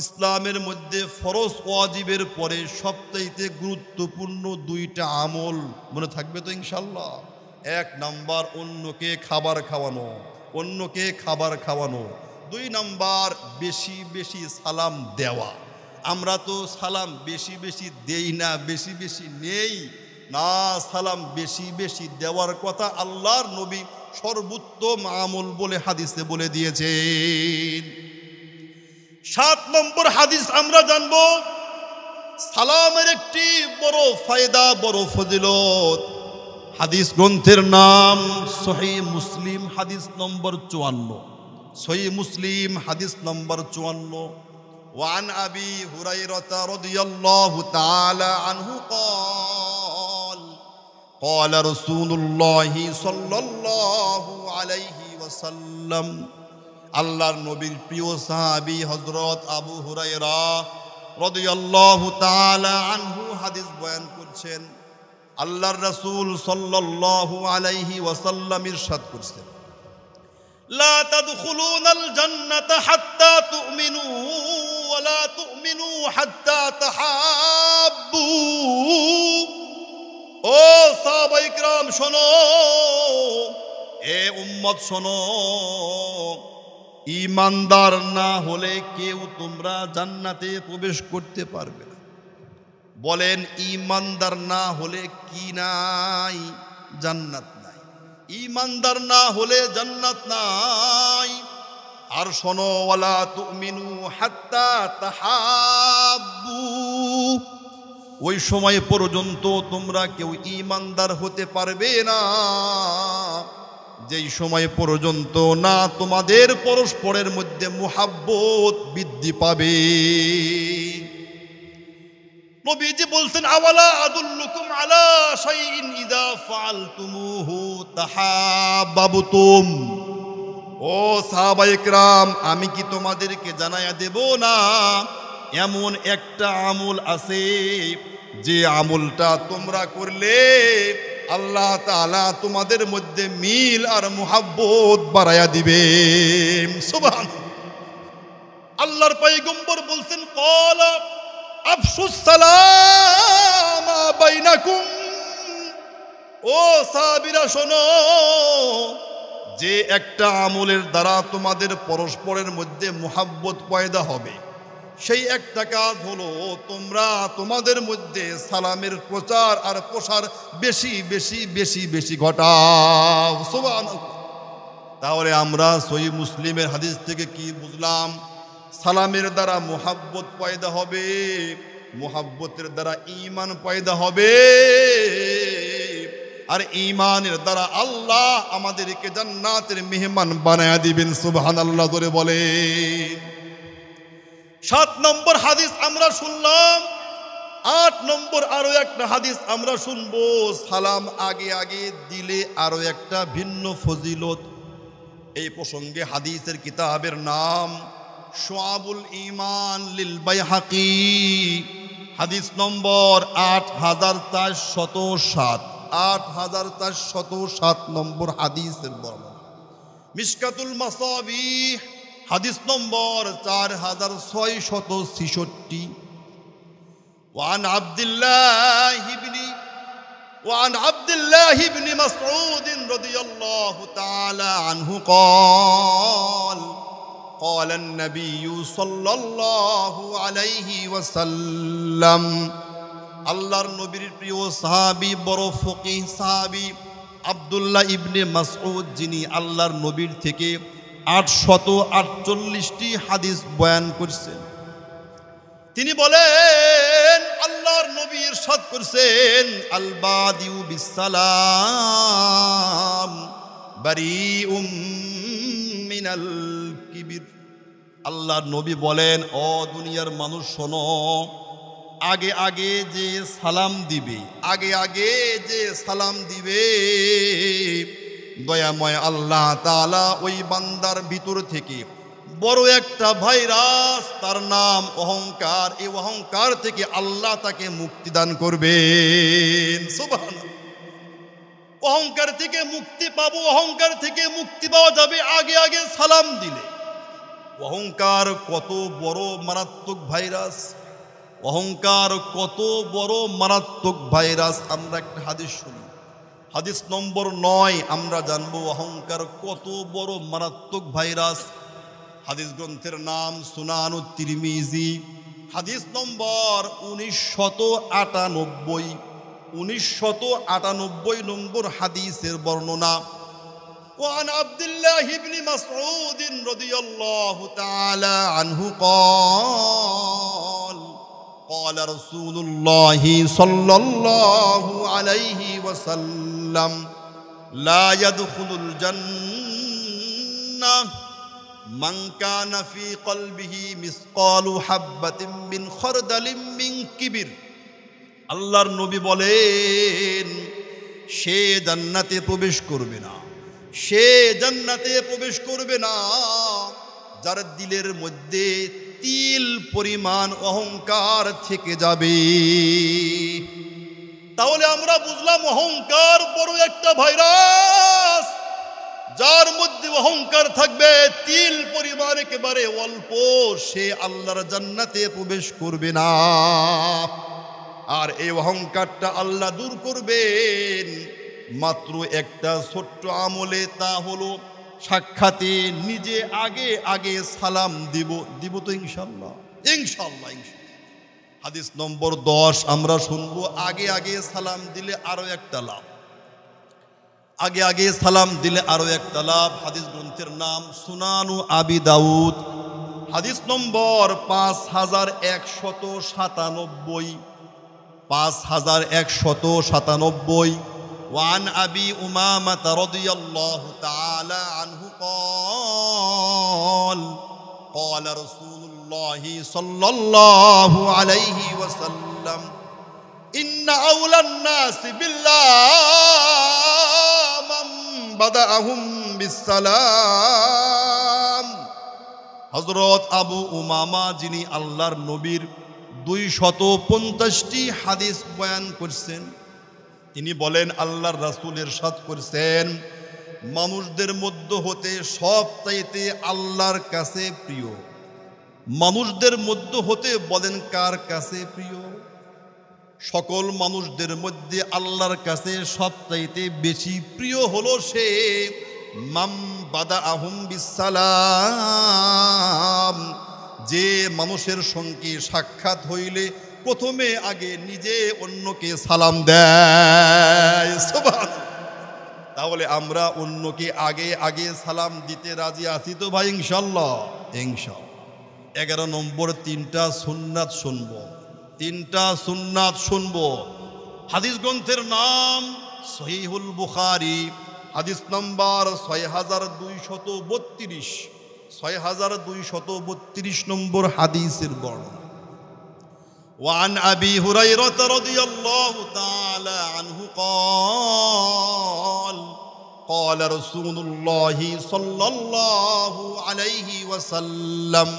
ইসলামের মধ্যে ফরজ ওয়াজিবের পরে সবচাইতে গুরুত্বপূর্ণ 2টা আমল। মনে থাকবে তো ইনশাআল্লাহ? 1 নাম্বার অন্যকে খাবার খাওয়ানো, অন্যকে খাবার খাওয়ানো। 2 নাম্বার বেশি বেশি সালাম দেওয়া। আমরা তো সালাম বেশি বেশি দেই না, বেশি বেশি নেই না। সালাম বেশি বেশি দেওয়ার কথা আল্লাহর নবী সর্বোত্তম আমল বলে হাদিসে বলে দিয়েছেন। 7 নম্বর হাদিস আমরা জানব, সালামের একটি বড় ফায়দা, বড় ফজিলত। হাদিস গ্রন্থের নাম সহিহ মুসলিম হাদিস নম্বর 54, সহিহ মুসলিম হাদিস নম্বর 54। ওয়ান আবি হুরায়রা রাদিয়াল্লাহু তাআলা আনহু قال قال رسول الله صلى الله عليه وسلم, আল্লাহর নবীর প্রিয় সাহাবী হযরত আবু হুরায়রা রাদিয়াল্লাহু তাআলা আনহু হাদিস বয়ান করছেন। আল্লাহর রাসূল সাল্লাল্লাহু আলাইহি ওয়াসাল্লাম ইরশাদ করেছেন, লা তাদখুলুনাল জান্নাতা হাত্তা তুমিনু ওয়া লা তুমিনু হাত্তা তাহাব্বু। ও সাহাবায়ে কিরাম শোনো, এ উম্মত শোনো, ঈমানদার না হলে কেউ তোমরা জান্নাতে প্রবেশ করতে পারবে না। বলেন, ঈমানদার না হলে কি নাই? জান্নাত নাই। ঈমানদার না হলে জান্নাত নাই। আর শোনো, ওয়ালা তুমিনু হাত্তা তাহাব্বু, ওই সময় পর্যন্ত তোমরা কেউ ঈমানদার হতে পারবে না যেই সময় পর্যন্ত না তোমাদের পরস্পরের মধ্যে মুহাব্বত বৃদ্ধি পাবে। নবীজি বলছেন, আওয়ালা আদুল্লুকুম আলা শাইইন ইযা ফাআলতুমুহু তাহাব্বাবতুম। ও ও সাহাবায়ে কেরাম, আমি কি তোমাদেরকে জানাইয়া দেব না এমন একটা আমল আছে যে আমলটা তোমরা করলে আল্লাহ তাআলা তোমাদের মধ্যে মিল আর মুহাব্বত বাড়ায়া দিবে। সুবহানাল্লাহ। আল্লাহর পয়গম্বর বলছেন, ক্বালা আফশুস সালাম বাইনাকুম। ও সাহাবীরা শোনো, যে একটা আমলের দ্বারা তোমাদের পরস্পরের মধ্যে মুহাব্বত পয়দা হবে, সেই একটা কাজ হলো তোমরা তোমাদের মধ্যে সালামের প্রচার আর প্রসার বেশি বেশি বেশি বেশি ঘটাও। সুবহানাল্লাহ। তাহলে আমরা সহিহ মুসলিমের হাদিস থেকে কি বুঝলাম? সালামের দ্বারা মুহাব্বত পয়দা হবে, মুহাব্বতের দ্বারা ঈমান পয়দা হবে, আর ঈমানের দ্বারা আল্লাহ আমাদেরকে জান্নাতের মেহমান বানায়া দিবেন। সুবহানাল্লাহ করে বলে। 7 নম্বর হাদিস আমরা শুনলাম। 8 নম্বর আরো একটা হাদিস আমরা শুনবো। সালাম আগে আগে দিলে আরো একটা ভিন্ন ফজিলত। এই প্রসঙ্গে হাদিসের কিতাবের নাম শুআবুল ঈমান লিল বাইহাকি, হাদিস নম্বর 8407। 8407 নম্বর হাদিসের বর্ণনা। মিশকাতুল মাসাবিহ হাদিস নম্বর 4666। وعن عبد الله بن مسعود رضي الله تعالى عنه قال النبي صلى الله عليه وسلم। আল্লাহর নবীর প্রিয় সাহাবী, বড় ফকিহ সাহাবী আব্দুল্লাহ ইবনে মাসউদ, যিনি আল্লাহর নবীর থেকে 848টি হাদিস বয়ান করছেন, তিনি বলেন, আল্লাহর নবী ইরশাদ করছেন, আল বাদিউ বিসসালাম বারিউম মিনাল কিবির। আল্লাহর নবী বলেন, ও দুনিয়ার মানুষ শোনো, আগে আগে যে সালাম দিবে, আগে আগে যে সালাম দিবে, দয়াময় আল্লাহ তাআলা ওই বান্দার ভিতর থেকে বড় একটা ভাইরাস, তার নাম অহংকার, এই অহংকার থেকে আল্লাহ তাকে মুক্তি দান করবেন। সুবহানাল্লাহ। অহংকার থেকে মুক্তি পাবো, অহংকার থেকে মুক্তি পাওয়া যাবে আগে আগে সালাম দিলে। অহংকার কত বড় মারাত্মক ভাইরাস, অহংকার কত বড় মারাত্মক ভাইরাস। আমরা একটা হাদিস শুনি, হাদিস নম্বর 9, আমরা জানবো অহংকার কত বড় মারাত্মক ভাইরাস। হাদিস গ্রন্থের নাম সুনানুত তিরমিজি, হাদিস নম্বর 1998 নম্বর হাদিসের বর্ণনা। وعن عبد الله بن مسعود رضي الله تعالى عنه قال رسول الله صلى الله عليه وسلم لا يدخل الجنة من كان في قلبه مثقال حبة من خردل من كبر। আল্লাহর নবী বলেন, সে জান্নাতে প্রবেশ করবে না, সে জান্নাতে প্রবেশ করবে না যার দিলের মধ্যে তিল পরিমাণ অহংকার থেকে যাবে। তাহলে আমরা বুঝলাম অহংকার বড় একটা ভাইরাস। যার মধ্যে অহংকার থাকবে তিল পরিমাণ একেবারে অল্প, সে আল্লাহর জান্নাতে প্রবেশ করবে না। আর এই অহংকারটা আল্লাহ দূর করবেন মাত্র একটা ছোট্ট আমলে, তা হলো সাক্ষাতে নিজে আগে আগে সালাম দিব তো ইনশাআল্লাহ, ইনশাআল্লাহ। হাদিস নম্বর 10 আমরা শুনবো, আগে আগে সালাম দিলে আরো একটা লাভ, আগে আগে সালাম দিলে আরো একটা লাভ। হাদিস গ্রন্থের নাম সুনানু আবি দাউদ, হাদিস নম্বর 5197, 5197। وعن أبي أمامة رضي الله تعالى عنه قال رسول الله صلى الله عليه وسلم إن أولى الناس بالله من بدأهم بالسلام হযরত আবু উমামা যিনি আল্লাহর নবীর 250টি হাদিস বয়ান করছেন, তিনি বলেন আল্লাহর রাসূল ইরশাদ করেছেন, মানুষদের মধ্য হতে সবচাইতে আল্লাহর কাছে প্রিয়, মানুষদের মধ্য হতে বলেন কার কাছে প্রিয়? সকল মানুষদের মধ্যে আল্লাহর কাছে সবচাইতে বেশি প্রিয় হলো সে মাম বাদাআহুম বিসসালাম, যে মানুষের সঙ্গে সাক্ষাৎ হইলে প্রথমে আগে নিজে অন্যকে সালাম দেয়। সুবহানাল্লাহ। তাহলে আমরা অন্যকে আগে আগে সালাম দিতে রাজি আছি তো ভাই? ইনশাআল্লাহ ইনশাআল্লাহ। 11 নম্বর 3টা সুন্নাত শুনব, 3টা সুন্নাত শুনব। হাদিস গ্রন্থের নাম সহিহুল বুখারী, হাদিস নাম্বার 6232, 6232 নম্বর হাদিসের বর্ণনা। وعن أبي هريرة رضي الله تعالى عنه قال قال رسول الله صلى الله عليه وسلم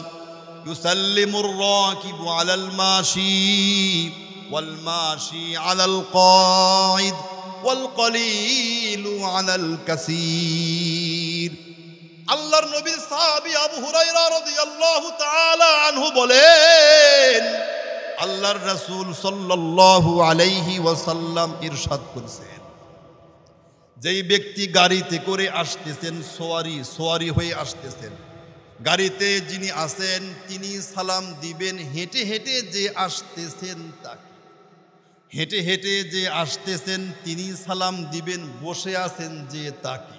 يسلم الراكب على الماشي والماشي على القاعد والقليل على الكثير। আল্লাহর নবী সাহাবী আবু হুরায়রা রাদিয়াল্লাহু তাআলা আনহু বলেন, আল্লাহর রাসূল সাল্লাল্লাহু আলাইহি ওয়াসাল্লাম ইরশাদ করেছেন, যেই ব্যক্তি গাড়িতে করে আসতেছেন, সোয়ারি হয়ে আসতেছেন, গাড়িতে যিনি আছেন তিনি সালাম দিবেন হেঁটে হেঁটে যে আসতেছেন তাকে, হেঁটে হেঁটে যে আসতেছেন তিনি সালাম দিবেন বসে আছেন যে তাকে।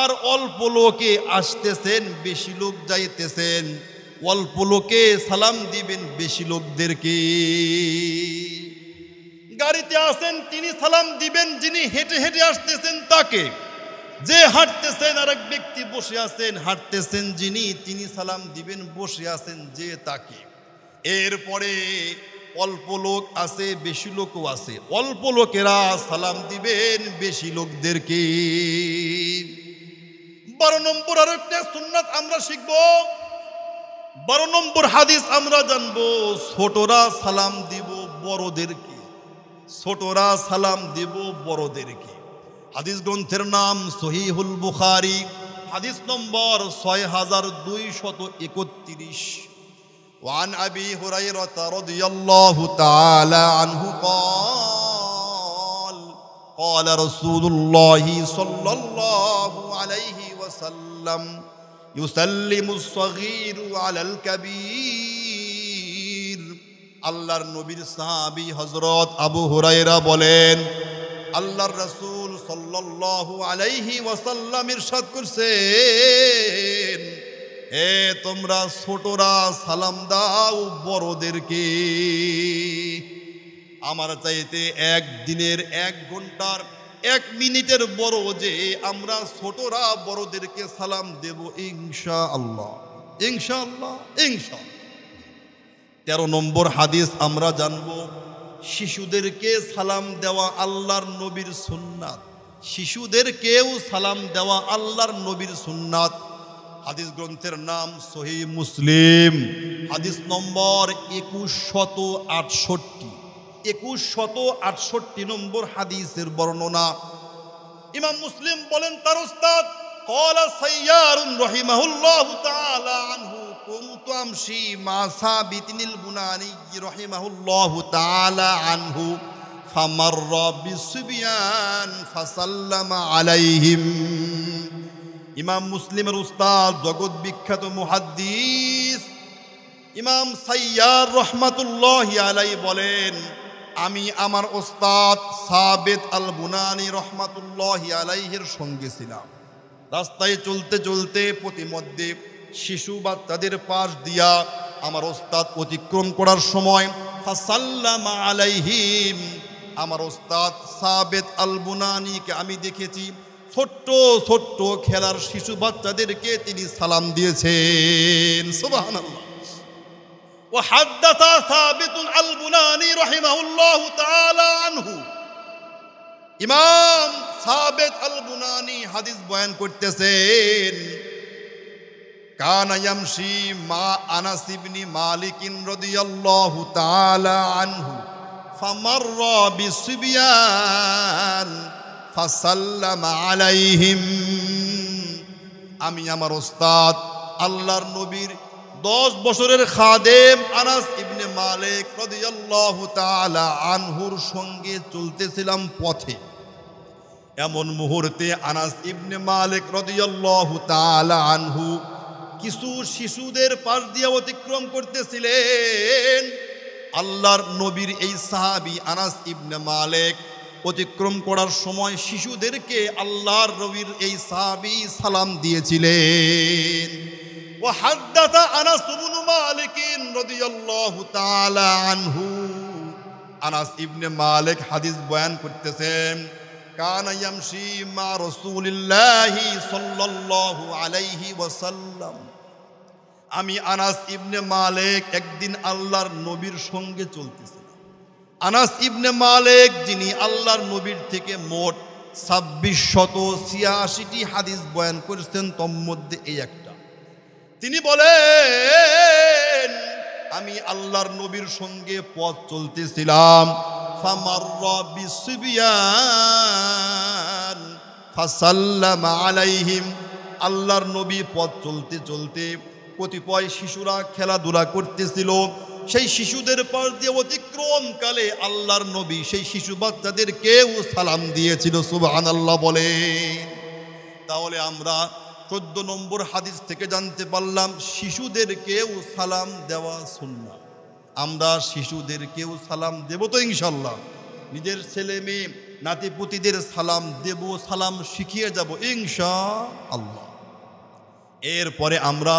আর অল্প লোকে আসতেছেন, বেশি লোক যাইতেছেন, অল্প লোকে সালাম দিবেন বেশি লোকদেরকে। গাড়িতে আছেন তিনি সালাম দিবেন যিনি হেঁটে হেঁটে আসতেছেন তাকে, যে হাঁটতেছেন আরেক ব্যক্তি বসে আছেন, হাঁটতেছেন যিনি তিনি সালাম দিবেন বসে আছেন যে তাকে। এরপরে অল্প লোক আছে, বেশি লোকও আছে, অল্প লোকেরা সালাম দিবেন বেশি লোকদেরকে। 12 নম্বর আরেকটা সুন্নাত আমরা শিখব, 12 নম্বর হাদিস আমরা জানবো, ছোটরা সালাম দিব বড়দেরকে, ছোটরা সালাম দিব বড়দেরকে। হাদিস গ্রন্থের নাম সহিহুল বুখারী, হাদিস নম্বর 6231। وعن أبي هريرة رضي الله تعالى عنه قال قال رسول الله صلى الله عليه وسلم يسلم الصغير على الكبير। আল্লাহর নবীর সাহাবী হযরত আবু হুরায়রা বলেন, আল্লাহর রাসূল সাল্লাল্লাহু আলাইহি ওয়াসাল্লাম ইরশাদ করেছেন, হে তোমরা ছোটরা সালাম দাও বড়দেরকে। আমার চাইতে একদিনের, 1 ঘন্টার, 1 মিনিটের বড় যে আমরা ছোটরা বড়দেরকে সালাম দেব ইনশাআল্লাহ ইনশাআল্লাহ ইনশাআল্লাহ। 13 নম্বর হাদিস আমরা জানব, শিশুদেরকে সালাম দেওয়া আল্লাহর নবীর সুন্নাত, শিশুদেরকেও সালাম দেওয়া আল্লাহর নবীর সুন্নাত। হাদিস গ্রন্থের নাম সহিহ মুসলিম, হাদিস নম্বর 2168, 2168 নম্বর হাদিসের বর্ণনা। ইমাম মুসলিম বলেন তার উস্তাদ قال سيار رحمه الله تعالى عنه كنت أمشي مع ثابت البناني رحمه الله تعالى عنه فمر بالصبيان فسلم عليهم। ইমাম মুসলিমের উস্তাদ জগৎ বিখ্যাত মুহাদ্দিস ইমাম সাইয়ার রহমাতুল্লাহি আলাইহি বলেন, আমি আমার উস্তাদ সাবিত আল বুনানি রহমাতুল্লাহি আলাইহির সঙ্গে ছিলাম। রাস্তায় চলতে চলতে প্রতিমধ্যে শিশু বাচ্চাদের পাশ দিয়া আমার উস্তাদ অতিক্রম করার সময় ফাসাল্লামা আলাইহিম, আমার উস্তাদ সাবিত আল বুনানিকে আমি দেখেছি ছোট্ট ছোট্ট খেলার শিশু বাচ্চাদেরকে তিনি সালাম দিয়েছেন। সুবহানাল্লাহ। ওয়া হাদাথা সাবিত আল বুনানি রাহিমাহুল্লাহু তাআলা আনহু, ইমাম সাবিত আল বুনানি হাদিস বয়ান করতেছেন, কানা ইয়ামশি মা আনাস ইবনে মালিক রাদিয়াল্লাহু তাআলা আনহু ফামাররা বিসিবিয়ান ফাসাল্লামা আলাইহিম। আমি আমার ওস্তাদ আল্লাহর নবীর 10 বছরের খাদেম আনাস ইবনে মালিক রাদিয়াল্লাহু তাআলা আনহুর সঙ্গে চলতেছিলাম পথে। এমন মুহূর্তে আনাস ইবনে মালিক রাদিয়াল্লাহু তাআলা আনহু কিছু শিশুদের পাশ দিয়ে অতিক্রম করতেছিলেন। আল্লাহর নবীর এই সাহাবী আনাস ইবনে মালিক অতিক্রম করার সময় শিশুদেরকে আল্লাহর নবীর এই সাহাবী সালাম দিয়েছিলেন। وحدث أنس بن مالك رضي الله تعالى عنه আনাস ইবনে মালিক হাদিস বয়ান করতেছেন কানা ইয়ামশি মা রাসূলিল্লাহি সাল্লাল্লাহু আলাইহি ওয়াসাল্লাম। আমি আনাস ইবনে মালিক একদিন আল্লাহর নবীর সঙ্গে চলতেছিলাম। আনাস ইবনে মালিক যিনি আল্লাহর নবীর থেকে মোট 2686টি হাদিস বয়ান করেছেন, তার মধ্যে এই একটা। তিনি বলেন আমি আল্লাহর নবীর সঙ্গে পথ চলতেছিলাম। ফামাররা বিসিবিয়ান ফাসাল্লামা আলাইহিম। আল্লাহর নবী পথ চলতে চলতে কতিপয় শিশুরা খেলাধুলা করতেছিল। সেই শিশুদের পাশ দিয়ে অতিক্রমকালে আল্লাহর নবী সেই শিশু বাচ্চাদেরকেও সালাম দিয়েছিল। সুবহানাল্লাহ বলেন। তাহলে আমরা 14 নম্বর হাদিস থেকে জানতে পারলাম শিশুদেরকেও সালাম দেওয়া সুন্নাহ। আমরা শিশুদেরকেও সালাম দেব তো ইনশাল্লাহ। নিজের ছেলে মেয়ে নাতিপুতিদের সালাম দেব, সালাম শিখিয়ে যাব ইনশাআল্লাহ। এরপরে আমরা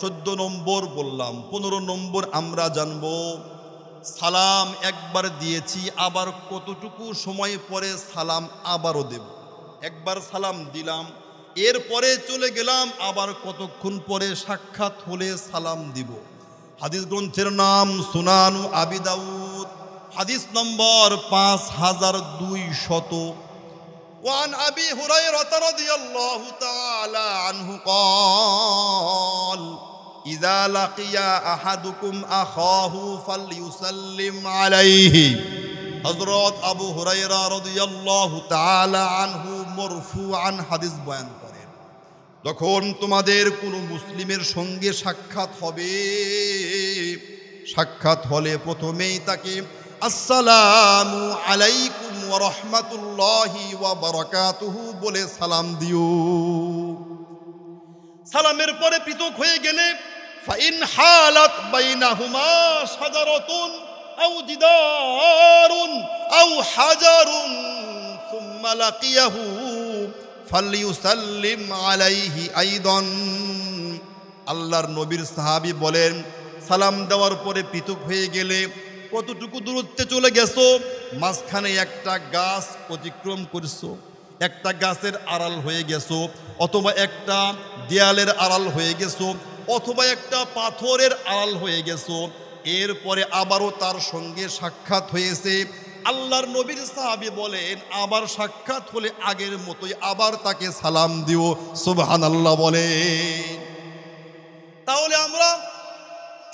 14 নম্বর বললাম, 15 নম্বর আমরা জানব সালাম একবার দিয়েছি, আবার কতটুকু সময় পরে সালাম আবারও দেব। একবার সালাম দিলাম, এরপরে চলে গেলাম, আবার কতক্ষণ পরে সাক্ষাৎ হলে সালাম দিব। হাদিস গ্রন্থের নাম সুনানু আবি দাউদ, হাদিস নম্বর 5200। ওয়ান আবি হুরায়রা রাদিয়াল্লাহু তাআলা আনহু قال ইযা লাকিয়া আহাদুকুম আখাহু ফালইউসাল্লিম আলাইহি। হযরত আবু হুরায়রা রাদিয়াল্লাহু তাআলা আনহু মারফুআন হাদিস বয়ান করেন, যখন তোমাদের কোনো মুসলিমের সঙ্গে সাক্ষাৎ হবে, সাক্ষাৎ হলে প্রথমেই তাকে আসসালামু আলাইকুম ওয়া রাহমাতুল্লাহি ওয়া বারাকাতুহু বলে সালাম দিও। সালামের পরে পৃথক হয়ে গেলে ফাইন হালাত বাইনাহুমা শাজারাতুন আও জিদারুন আও হাজারুন সুম্মা লাকিয়াহু ফালইউসাল্লিম আলাইহি আইদান। আল্লাহর নবীর সাহাবী বলেন সালাম দেওয়ার পরে পৃথক হয়ে গেলে কতটুকু দূরত্বে চলে গেছো, মাঝখানে একটা গাছ অতিক্রম করছো, একটা গাছের আড়াল হয়ে গেছো, অথবা একটা দেয়ালের আড়াল হয়ে গেছো, অথবা একটা পাথরের আড়াল হয়ে গেছো, এরপরে আবারও তার সঙ্গে সাক্ষাৎ হয়েছে। আল্লাহর নবীর সাহাবী বলেন আবার সাক্ষাৎ হলে আগের মতোই আবার তাকে সালাম দিও। সুবহানাল্লাহ বলেন। তাহলে আমরা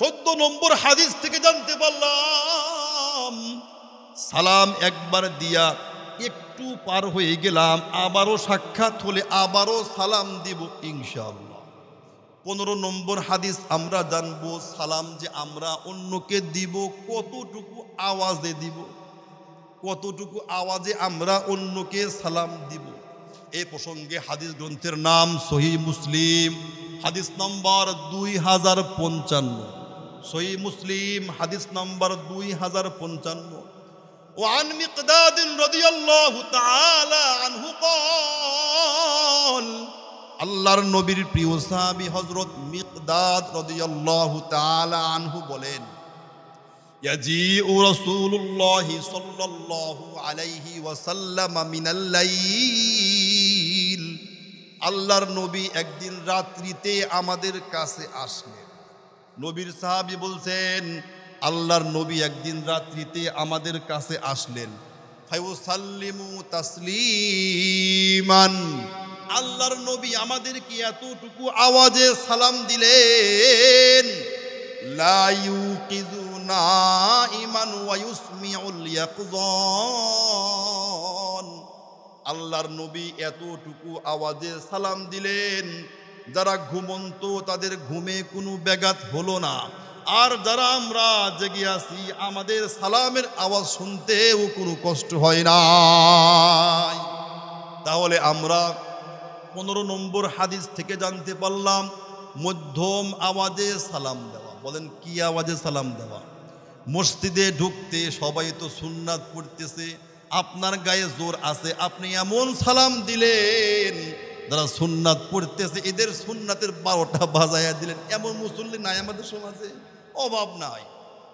14 নম্বর হাদিস থেকে জানতে পারলাম সালাম একবার দিয়া একটু পার হয়ে গেলাম, আবারও সাক্ষাৎ হলে আবারও সালাম দিব ইনশাআল্লাহ। 15 নম্বর হাদিস আমরা জানবো সালাম যে আমরা অন্যকে দিব কতটুকু আওয়াজে দিব, কতটুকু আওয়াজে আমরা অন্যকে সালাম দিব। এই প্রসঙ্গে হাদিস গ্রন্থের নাম সহিহ মুসলিম, হাদিস নম্বর 2055। সহিহ মুসলিম হাদিস নম্বর 2055। وعن مقداد رضي الله تعالى عنه قال আল্লাহর নবীর প্রিয় সাহাবী হযরত মিকদাদ রাদিয়াল্লাহু তাআলা আনহু বলেন ইয়াজিউ রাসূলুল্লাহ সাল্লাল্লাহু আলাইহি ওয়াসাল্লাম মিনাল লাইল। আল্লাহর নবী একদিন রাত্রিতে আমাদের কাছে আসলেন। নবীর সাহাবী বলছেন আল্লাহর নবী একদিন রাত্রিতে আমাদের কাছে আসলেন। ফায়ুসাল্লিমু তাসলিমান, আল্লাহর নবী আমাদেরকে এতটুকু আওয়াজে সালাম দিলেন, লা ইউকিযু নাইমান ওয়া ইউসমিউল ইয়াকযান। আল্লাহর নবী এতটুকু আওয়াজে সালাম দিলেন, যারা ঘুমন্ত তাদের ঘুমে কোনো ব্যাঘাত হলো না। আর যারা আমরা জেগে আছি আমাদের সালামের আওয়াজ শুনতেও কোনো কষ্ট হয় না। তাহলে আমরা 15 নম্বর হাদিস থেকে জানতে পারলাম মধ্যম আওয়াজে সালাম দেওয়া। বলেন কি আওয়াজে সালাম দেওয়া? মসজিদে ঢুকতে সবাই তো সুন্নাত পড়তেছে, আপনার গায়ে জোর আছে, আপনি এমন সালাম দিলেন যারা সুন্নাত পড়তেছে এদের সুন্নাতের 12টা বাজায়া দিলেন। এমন মুসল্লি নাই আমাদের সমাজে, অভাব নাই।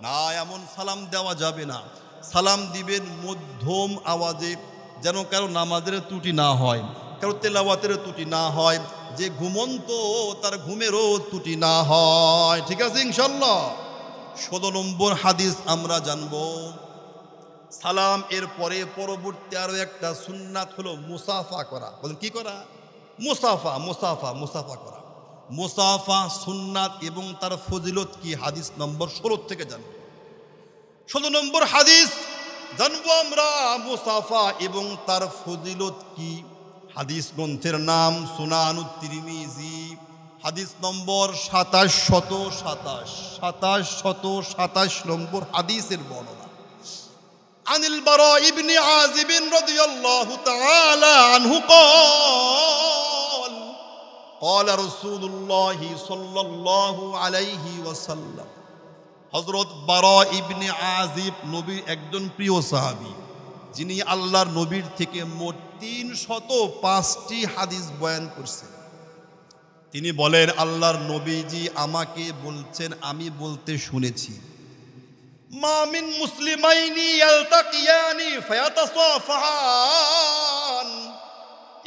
না, এমন সালাম দেওয়া যাবে না। সালাম দিবেন মধ্যম আওয়াজে, যেন কারো নামাজের ত্রুটি না হয়, কারো তেলাওয়াতের ত্রুটি না হয়, যে ঘুমন্ত তার ঘুমেরও ত্রুটি না হয়। ঠিক আছে ইনশাল্লাহ। 16 নম্বর হাদিস আমরা জানবো সালাম এর পরে পরবর্তী আরো একটা সুন্নাত হলো মুসাফা করা। বলেন কি করা? মুসাফা। মুসাফা মুসাফা করা। মুসাফা সুন্নাত এবং তার ফজিলত কি হাদিস নম্বর 16 থেকে জানবো। 16 নম্বর হাদিস জানবো আমরা মুসাফা এবং তার ফজিলত কি। হাদিস গ্রন্থের নাম সুনানুত তিরমিজি, হাদিস নম্বর 2727 নম্বর হাদিসের বর্ণনা। আনিল বারা ইবনে আযিব রাদিয়াল্লাহু তাআলা আনহু قال قال رسول الله صلى الله عليه وسلم। হযরত বারা ইবনে আযিব নবীর একজন প্রিয় সাহাবী, যিনি আল্লাহর নবীর থেকে মোট 305টি হাদিস বয়ান করছেন। তিনি বলেন আল্লাহর নবীজি আমাকে বলছেন, আমি বলতে শুনেছি, মা মিন মুসলিমাইনি ইয়ালতাকিয়ানি ফায়াতাসাফাহান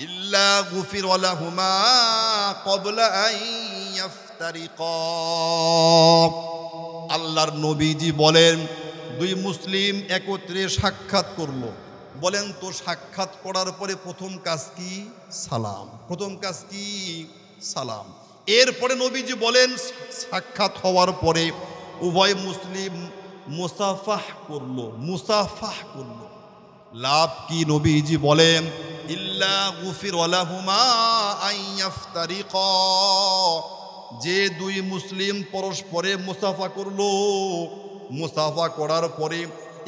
ইল্লা গুফিরা লাহুমা ক্বাবলা আন ইফতারিকা। আল্লাহর নবীজি বলেন দুই মুসলিম একত্রে সাক্ষাৎ করলো। বলেন তো সাক্ষাৎ করার পরে প্রথম কাজ কি? সালাম। প্রথম কাজ কি? সালাম। এরপরে নবীজি বলেন সাক্ষাৎ হওয়ার পরে উভয় মুসলিম মুসাফাহ করলো। মুসাফাহ করলো। লাভ কি? নবীজি বলেন ইল্লা গুফিরা লাহুমা আন ইফতারিকা। যে দুই মুসলিম পরস্পরে মুসাফা করলো, মুসাফা করার পরে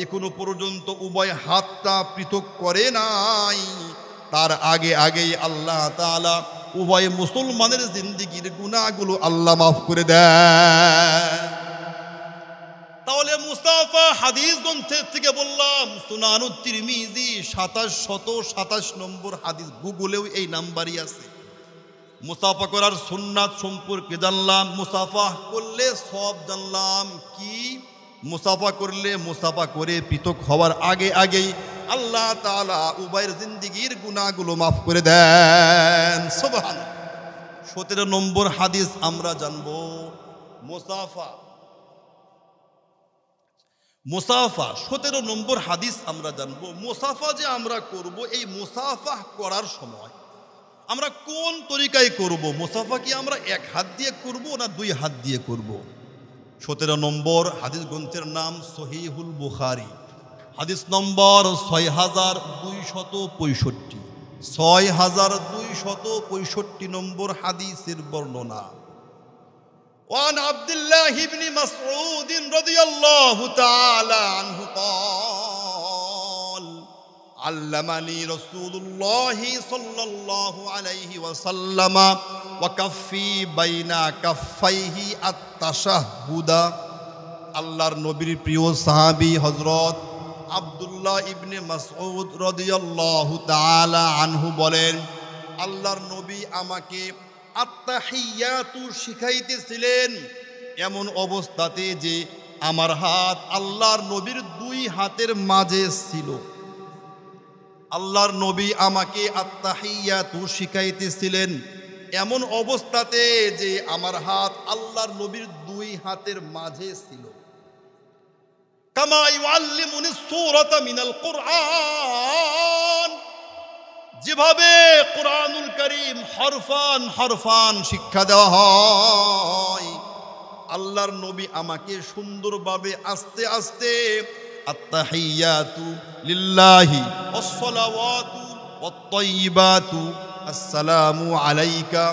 এখনো পর্যন্ত উভয় হাতটা পৃথক করে নাই, তার আগেই আল্লাহ তাআলা উভয় মুসলমানের জিন্দেগির গুনাহগুলো আল্লাহ মাফ করে দেয়। তাহলে মুসাফা হাদিস গ্রন্থের থেকে বললাম সুনানুত তিরমিজি 2727 নম্বর হাদিস, গুগলেও এই নাম্বারই আছে। মুসাফা করার সুন্নাত সম্পর্কে জানলাম, মুসাফা করলে সব জানলাম কি। মুসাফা করলে মুসাফা করে পৃথক হওয়ার আগেই আল্লাহ তাআলা উভয়ের জিন্দেগির গুনাহগুলো মাফ করে দেন। সুবহানাল্লাহ। 17 নম্বর হাদিস আমরা জানবো মুসাফা। মুসাফা 17 নম্বর হাদিস আমরা জানবো মুসাফা যে আমরা করব, এই মুসাফা করার সময় আমরা কোন তরিকায় করব? মুসাফা কি আমরা এক হাত দিয়ে করব না দুই হাত দিয়ে করব? 17 নম্বর হাদিস গ্রন্থের নাম সহিহুল বুখারী, হাদিস নম্বর 6265। 6265 নম্বর হাদিসের বর্ণনা। وعن عبد الله بن مسعود رضي الله تعالى عنه قال علمني رسول الله صلى الله عليه وسلم وكفي بين كفيه التشهد। আল্লাহর নবীর প্রিয় সাহাবী হযরত আব্দুল্লাহ ইবনে মাসউদ রাদিয়াল্লাহু তাআলা আনহু বলেন আল্লাহর নবী আমাকে আত্তাহিয়াতু শিখাইতেছিলেন এমন অবস্থাতে যে আমার হাত আল্লাহর নবীর দুই হাতের মাঝে ছিল। আল্লাহর নবী আমাকে আত্তাহিয়াতু শিখাইতেছিলেন এমন অবস্থাতে যে আমার হাত আল্লাহর নবীর দুই হাতের মাঝে ছিল। কামা ইউআল্লিমুনি সূরাতা মিনাল কুরআন, যেভাবে কোরআনুল কারীম হরফান হরফান শিক্ষা দেওয়া হয়, আল্লাহর নবী আমাকে সুন্দরভাবে আস্তে আস্তে আত্তাহিয়াতু লিল্লাহি ওয়াসসালাওয়াতু ওয়াত-তাইয়্যিবাতু আসসালামু আলাইকা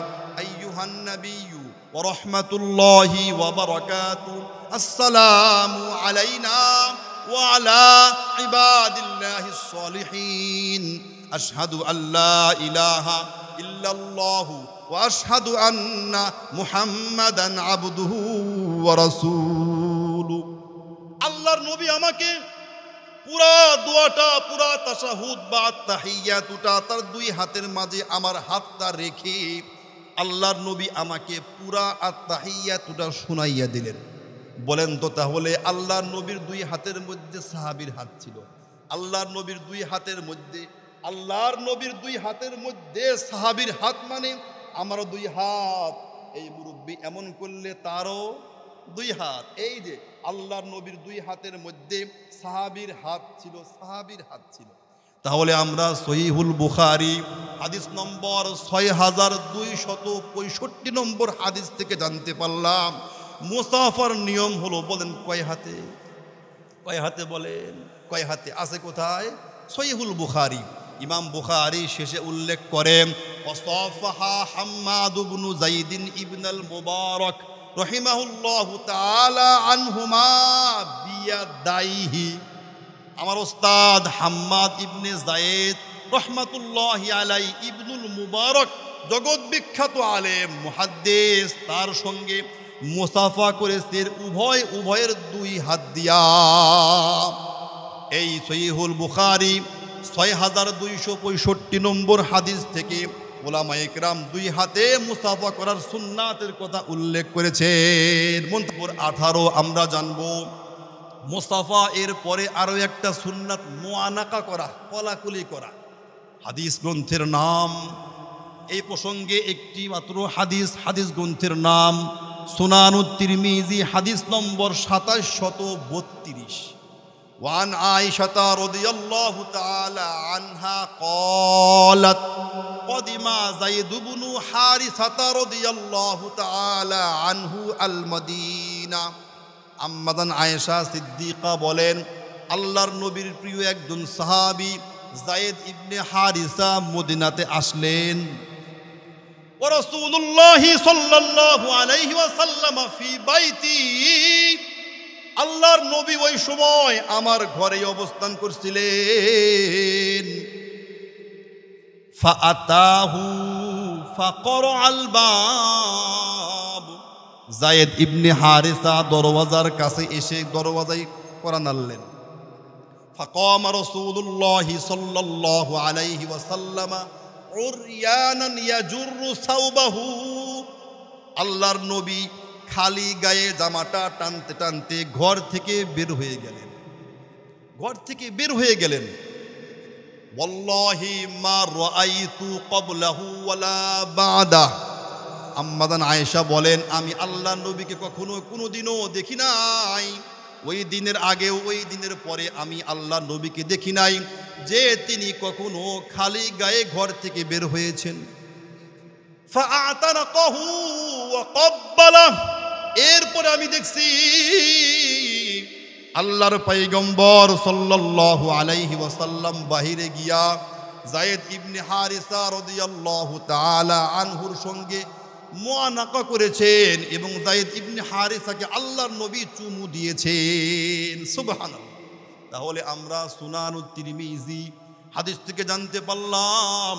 আইয়ুহান নাবিয়্যু ওয়া রাহমাতুল্লাহি ওয়া বারাকাতুহু আসসালামু আলাইনা ওয়া আলা ইবাদিল্লাহিস সালিহিন আশহাদু আল্লা ইলাহা ইল্লাল্লাহু ওয়া আশহাদু আন্না মুহাম্মাদান আবদুহু ওয়া রাসূলুহু। আল্লাহর নবী আমাকে পুরা দোয়াটা, পুরা তাশাহুদ বা তাহিয়াতুটা তার দুই হাতের মাঝে আমার হাতটা রেখে আল্লাহর নবী আমাকে পুরা আত-তাহিয়াতুটা শুনাইয়া দিলেন। বলেন তো তাহলে আল্লাহর নবীর দুই হাতের মধ্যে সাহাবীর হাত ছিল, আল্লাহর নবীর দুই হাতের মধ্যে সাহাবীর হাত, মানে আমারও দুই হাত, এই মুরব্বী এমন করলে তারও দুই হাত। এই যে আল্লাহর নবীর দুই হাতের মধ্যে সাহাবীর হাত ছিল। তাহলে আমরা সহিহুল বুখারী হাদিস নম্বর 6265 নম্বর হাদিস থেকে জানতে পারলাম মুসাফার নিয়ম হলো, বলেন কয় হাতে? বলেন কয় হাতে? আছে কোথায়? সহিহুল বুখারী। ইমাম বুখারী শেষে উল্লেখ করেন ওয়াসাফাহা হাম্মাদ ইবনে যায়েদ ইবনুল মুবারক রাহিমাহুল্লাহু তাআলা আনহুমা বিয়াদাইহি। আমার ওস্তাদ হাম্মাদ ইবনে যায়েদ রাহমাতুল্লাহি আলাইহি ইবনুল মুবারক, জগৎ বিখ্যাত আলেম মুহাদ্দিস, তার সঙ্গে মুসাফা করেছেন উভয়ের দুই হাত দিয়া। এই সহিহুল বুখারী 6265 নম্বর হাদিস থেকে উলামায়ে কেরাম দুই হাতে মুসাফা করার সুন্নাতের কথা উল্লেখ করেছেন। নম্বর 18 আমরা জানব মুসাফা এর পরে আরো একটা সুন্নাত মুআনাকা করা, কোলাকুলি করা। হাদিস গ্রন্থের নাম, এই প্রসঙ্গে একটি মাত্র হাদিস গ্রন্থের নাম সুনানুত তিরমিজি, হাদিস নম্বর 2732। وعن عائشة رضي الله تعالى عنها قالت قدم زيد بن حارثة رضي الله تعالى عنه المدينة। আম্মাদান আয়েশা সিদ্দিকা বলেন আল্লাহর নবীর প্রিয় একজন সাহাবী যায়েদ ইবনে হারিসা মদিনাতে আসলেন। ওয়া রাসূলুল্লাহি সাল্লাল্লাহু আলাইহি ওয়াসাল্লাম ফি বাইতি, আল্লাহর নবী ওই সময় আমার ঘরে অবস্থান করছিলেন। ফাআতাহু ফাকরাআল বাব, যায়েদ ইবনে হারিসা দরওয়াজার কাছে এসে দরওয়াজায় কড়া নাড়লেন। ফাকামা রাসূলুল্লাহি সাল্লাল্লাহু আলাইহি ওয়াসাল্লাম উরয়ানান ইয়াজুরু সাওবাহু, আল্লাহর নবী খালি গায়ে জামাটা টানতে টানতে ঘর থেকে বের হয়ে গেলেন। ওয়াল্লাহি মা রাআইতু ক্বাবলাহু ওয়ালা বাদা। আম্মাদান আয়েশা বলেন আমি আল্লাহর নবীকে কোনোদিনও দেখি নাই, ওই দিনের আগেও ওই দিনের পরে আমি আল্লাহর নবীকে দেখি নাই যে তিনি কখনো খালি গায়ে ঘর থেকে বের হয়েছেন। ফাআতানাকাহু ওয়া ক্বাব্বালাহু, এরপরে আমি দেখছি আল্লাহর পয়গম্বর সাল্লাল্লাহু আলাইহি ওয়াসাল্লাম বাহিরে গিয়া যায়েদ ইবনে হারিসা রাদিয়াল্লাহু তাআলা আনহুর সঙ্গে মুআনাকা করেছেন এবং যায়েদ ইবনে হারিসাকে আল্লাহর নবী চুমু দিয়েছেন। সুবহানাল্লাহ। তাহলে আমরা সুনানুত তিরমিজি হাদিস থেকে জানতে পারলাম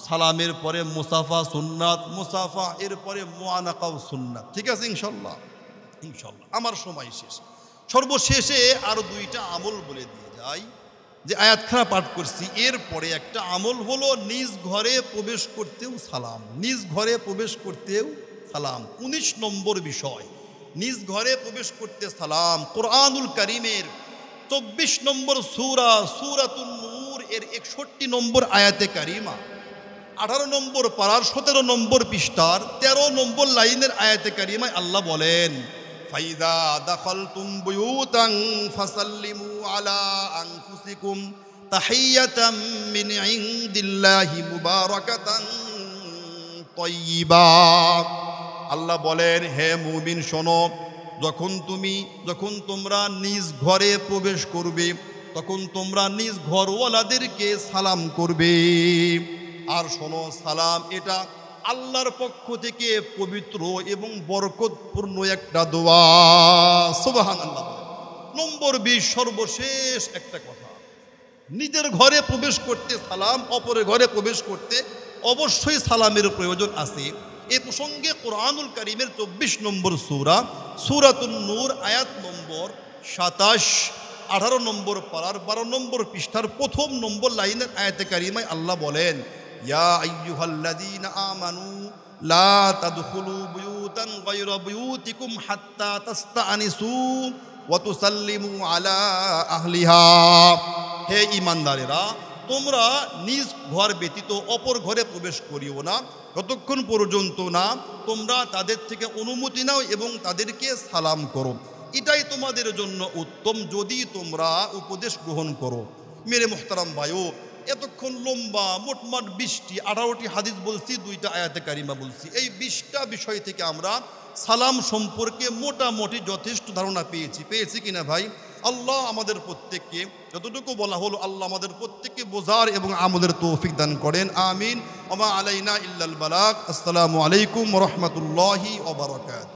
সালামের পরে মুসাফা সুন্নাত, মুসাফা এর পরে মুআনাকাও সুন্নাত। ঠিক আছে ইনশাআল্লাহ। আমার সময় শেষ। সর্বশেষে আরো দুইটা আমল বলে দিয়ে যাই, যে আয়াতখানা পাঠ করছি এরপরে একটা আমল হলো নিজ ঘরে প্রবেশ করতেও সালাম। 19 নম্বর বিষয়, নিজ ঘরে প্রবেশ করতে সালাম। কোরআনুল কারীমের 24 নম্বর সূরাতুন নূর এর 61 নম্বর আয়াতে কারিমা, 18 নম্বর পারার 17 নম্বর পৃষ্ঠার 13 নম্বর লাইনের আয়াতে কারিমায় আল্লাহ বলেন ফাইদা দাখালতুম বুয়ুতান ফাসাল্লিমু আলা আনফুসিকুম তাহিয়াতাম মিন ইনদিল্লাহি মুবারাকাতান তাইয়্যিবা। আল্লাহ বলেন, হে মুমিন শোনো, যখন তোমরা নিজ ঘরে প্রবেশ করবে তখন তোমরা নিজ ঘরওয়ালাদেরকে সালাম করবে। আর শোনো, সালাম এটা আল্লাহর পক্ষ থেকে পবিত্র এবং বরকতপূর্ণ একটা দোয়া। সুবহানাল্লাহ। নম্বর 20, সর্বশেষ একটা কথা, নিজের ঘরে প্রবেশ করতে সালাম, অপরের ঘরে প্রবেশ করতে অবশ্যই সালামের প্রয়োজন আছে। এ প্রসঙ্গে কোরআনুল কারীমের 24 নম্বর সূরা সূরাতুন নূর আয়াত নম্বর 27, 18 নম্বর পারার 12 নম্বর পৃষ্ঠার 1 নম্বর লাইনের আয়াতে কারিমায় আল্লাহ বলেন, ইয়া আইয়ুহাল্লাযীনা আমানু লা তাদখুলু বুয়ুতান গায়রা বুয়ুতিকুম হাত্তা তাস্তানিসু ওয়া তুসাল্লিমু আলা আহলিহা। হে ঈমানদারেরা, তোমরা নিজ ঘর ব্যতীত অপর ঘরে প্রবেশ করিও না যতক্ষণ পর্যন্ত না তোমরা তাদের থেকে অনুমতি নাও এবং তাদেরকে সালাম করো। এটাই তোমাদের জন্য উত্তম যদি তোমরা উপদেশ গ্রহণ করো। মেরে মুহতারাম ভাইও, এতক্ষণ লম্বা মোটমাট 20টি 18টি হাদিস বলছি, 2টা আয়াতে কারিমা বলছি। এই 20টা বিষয় থেকে আমরা সালাম সম্পর্কে মোটামুটি যথেষ্ট ধারণা পেয়েছি কিনা ভাই? আল্লাহ আমাদের প্রত্যেককে যতটুকু বলা হলো, আল্লাহ আমাদের প্রত্যেককে বোঝার এবং আমলের তৌফিক দান করেন। আমিন। ওয়া মা আলাইনা ইল্লাল বালাগ। আসসালামু আলাইকুম ওয়া রাহমাতুল্লাহি ওয়া বারাকাতুহু।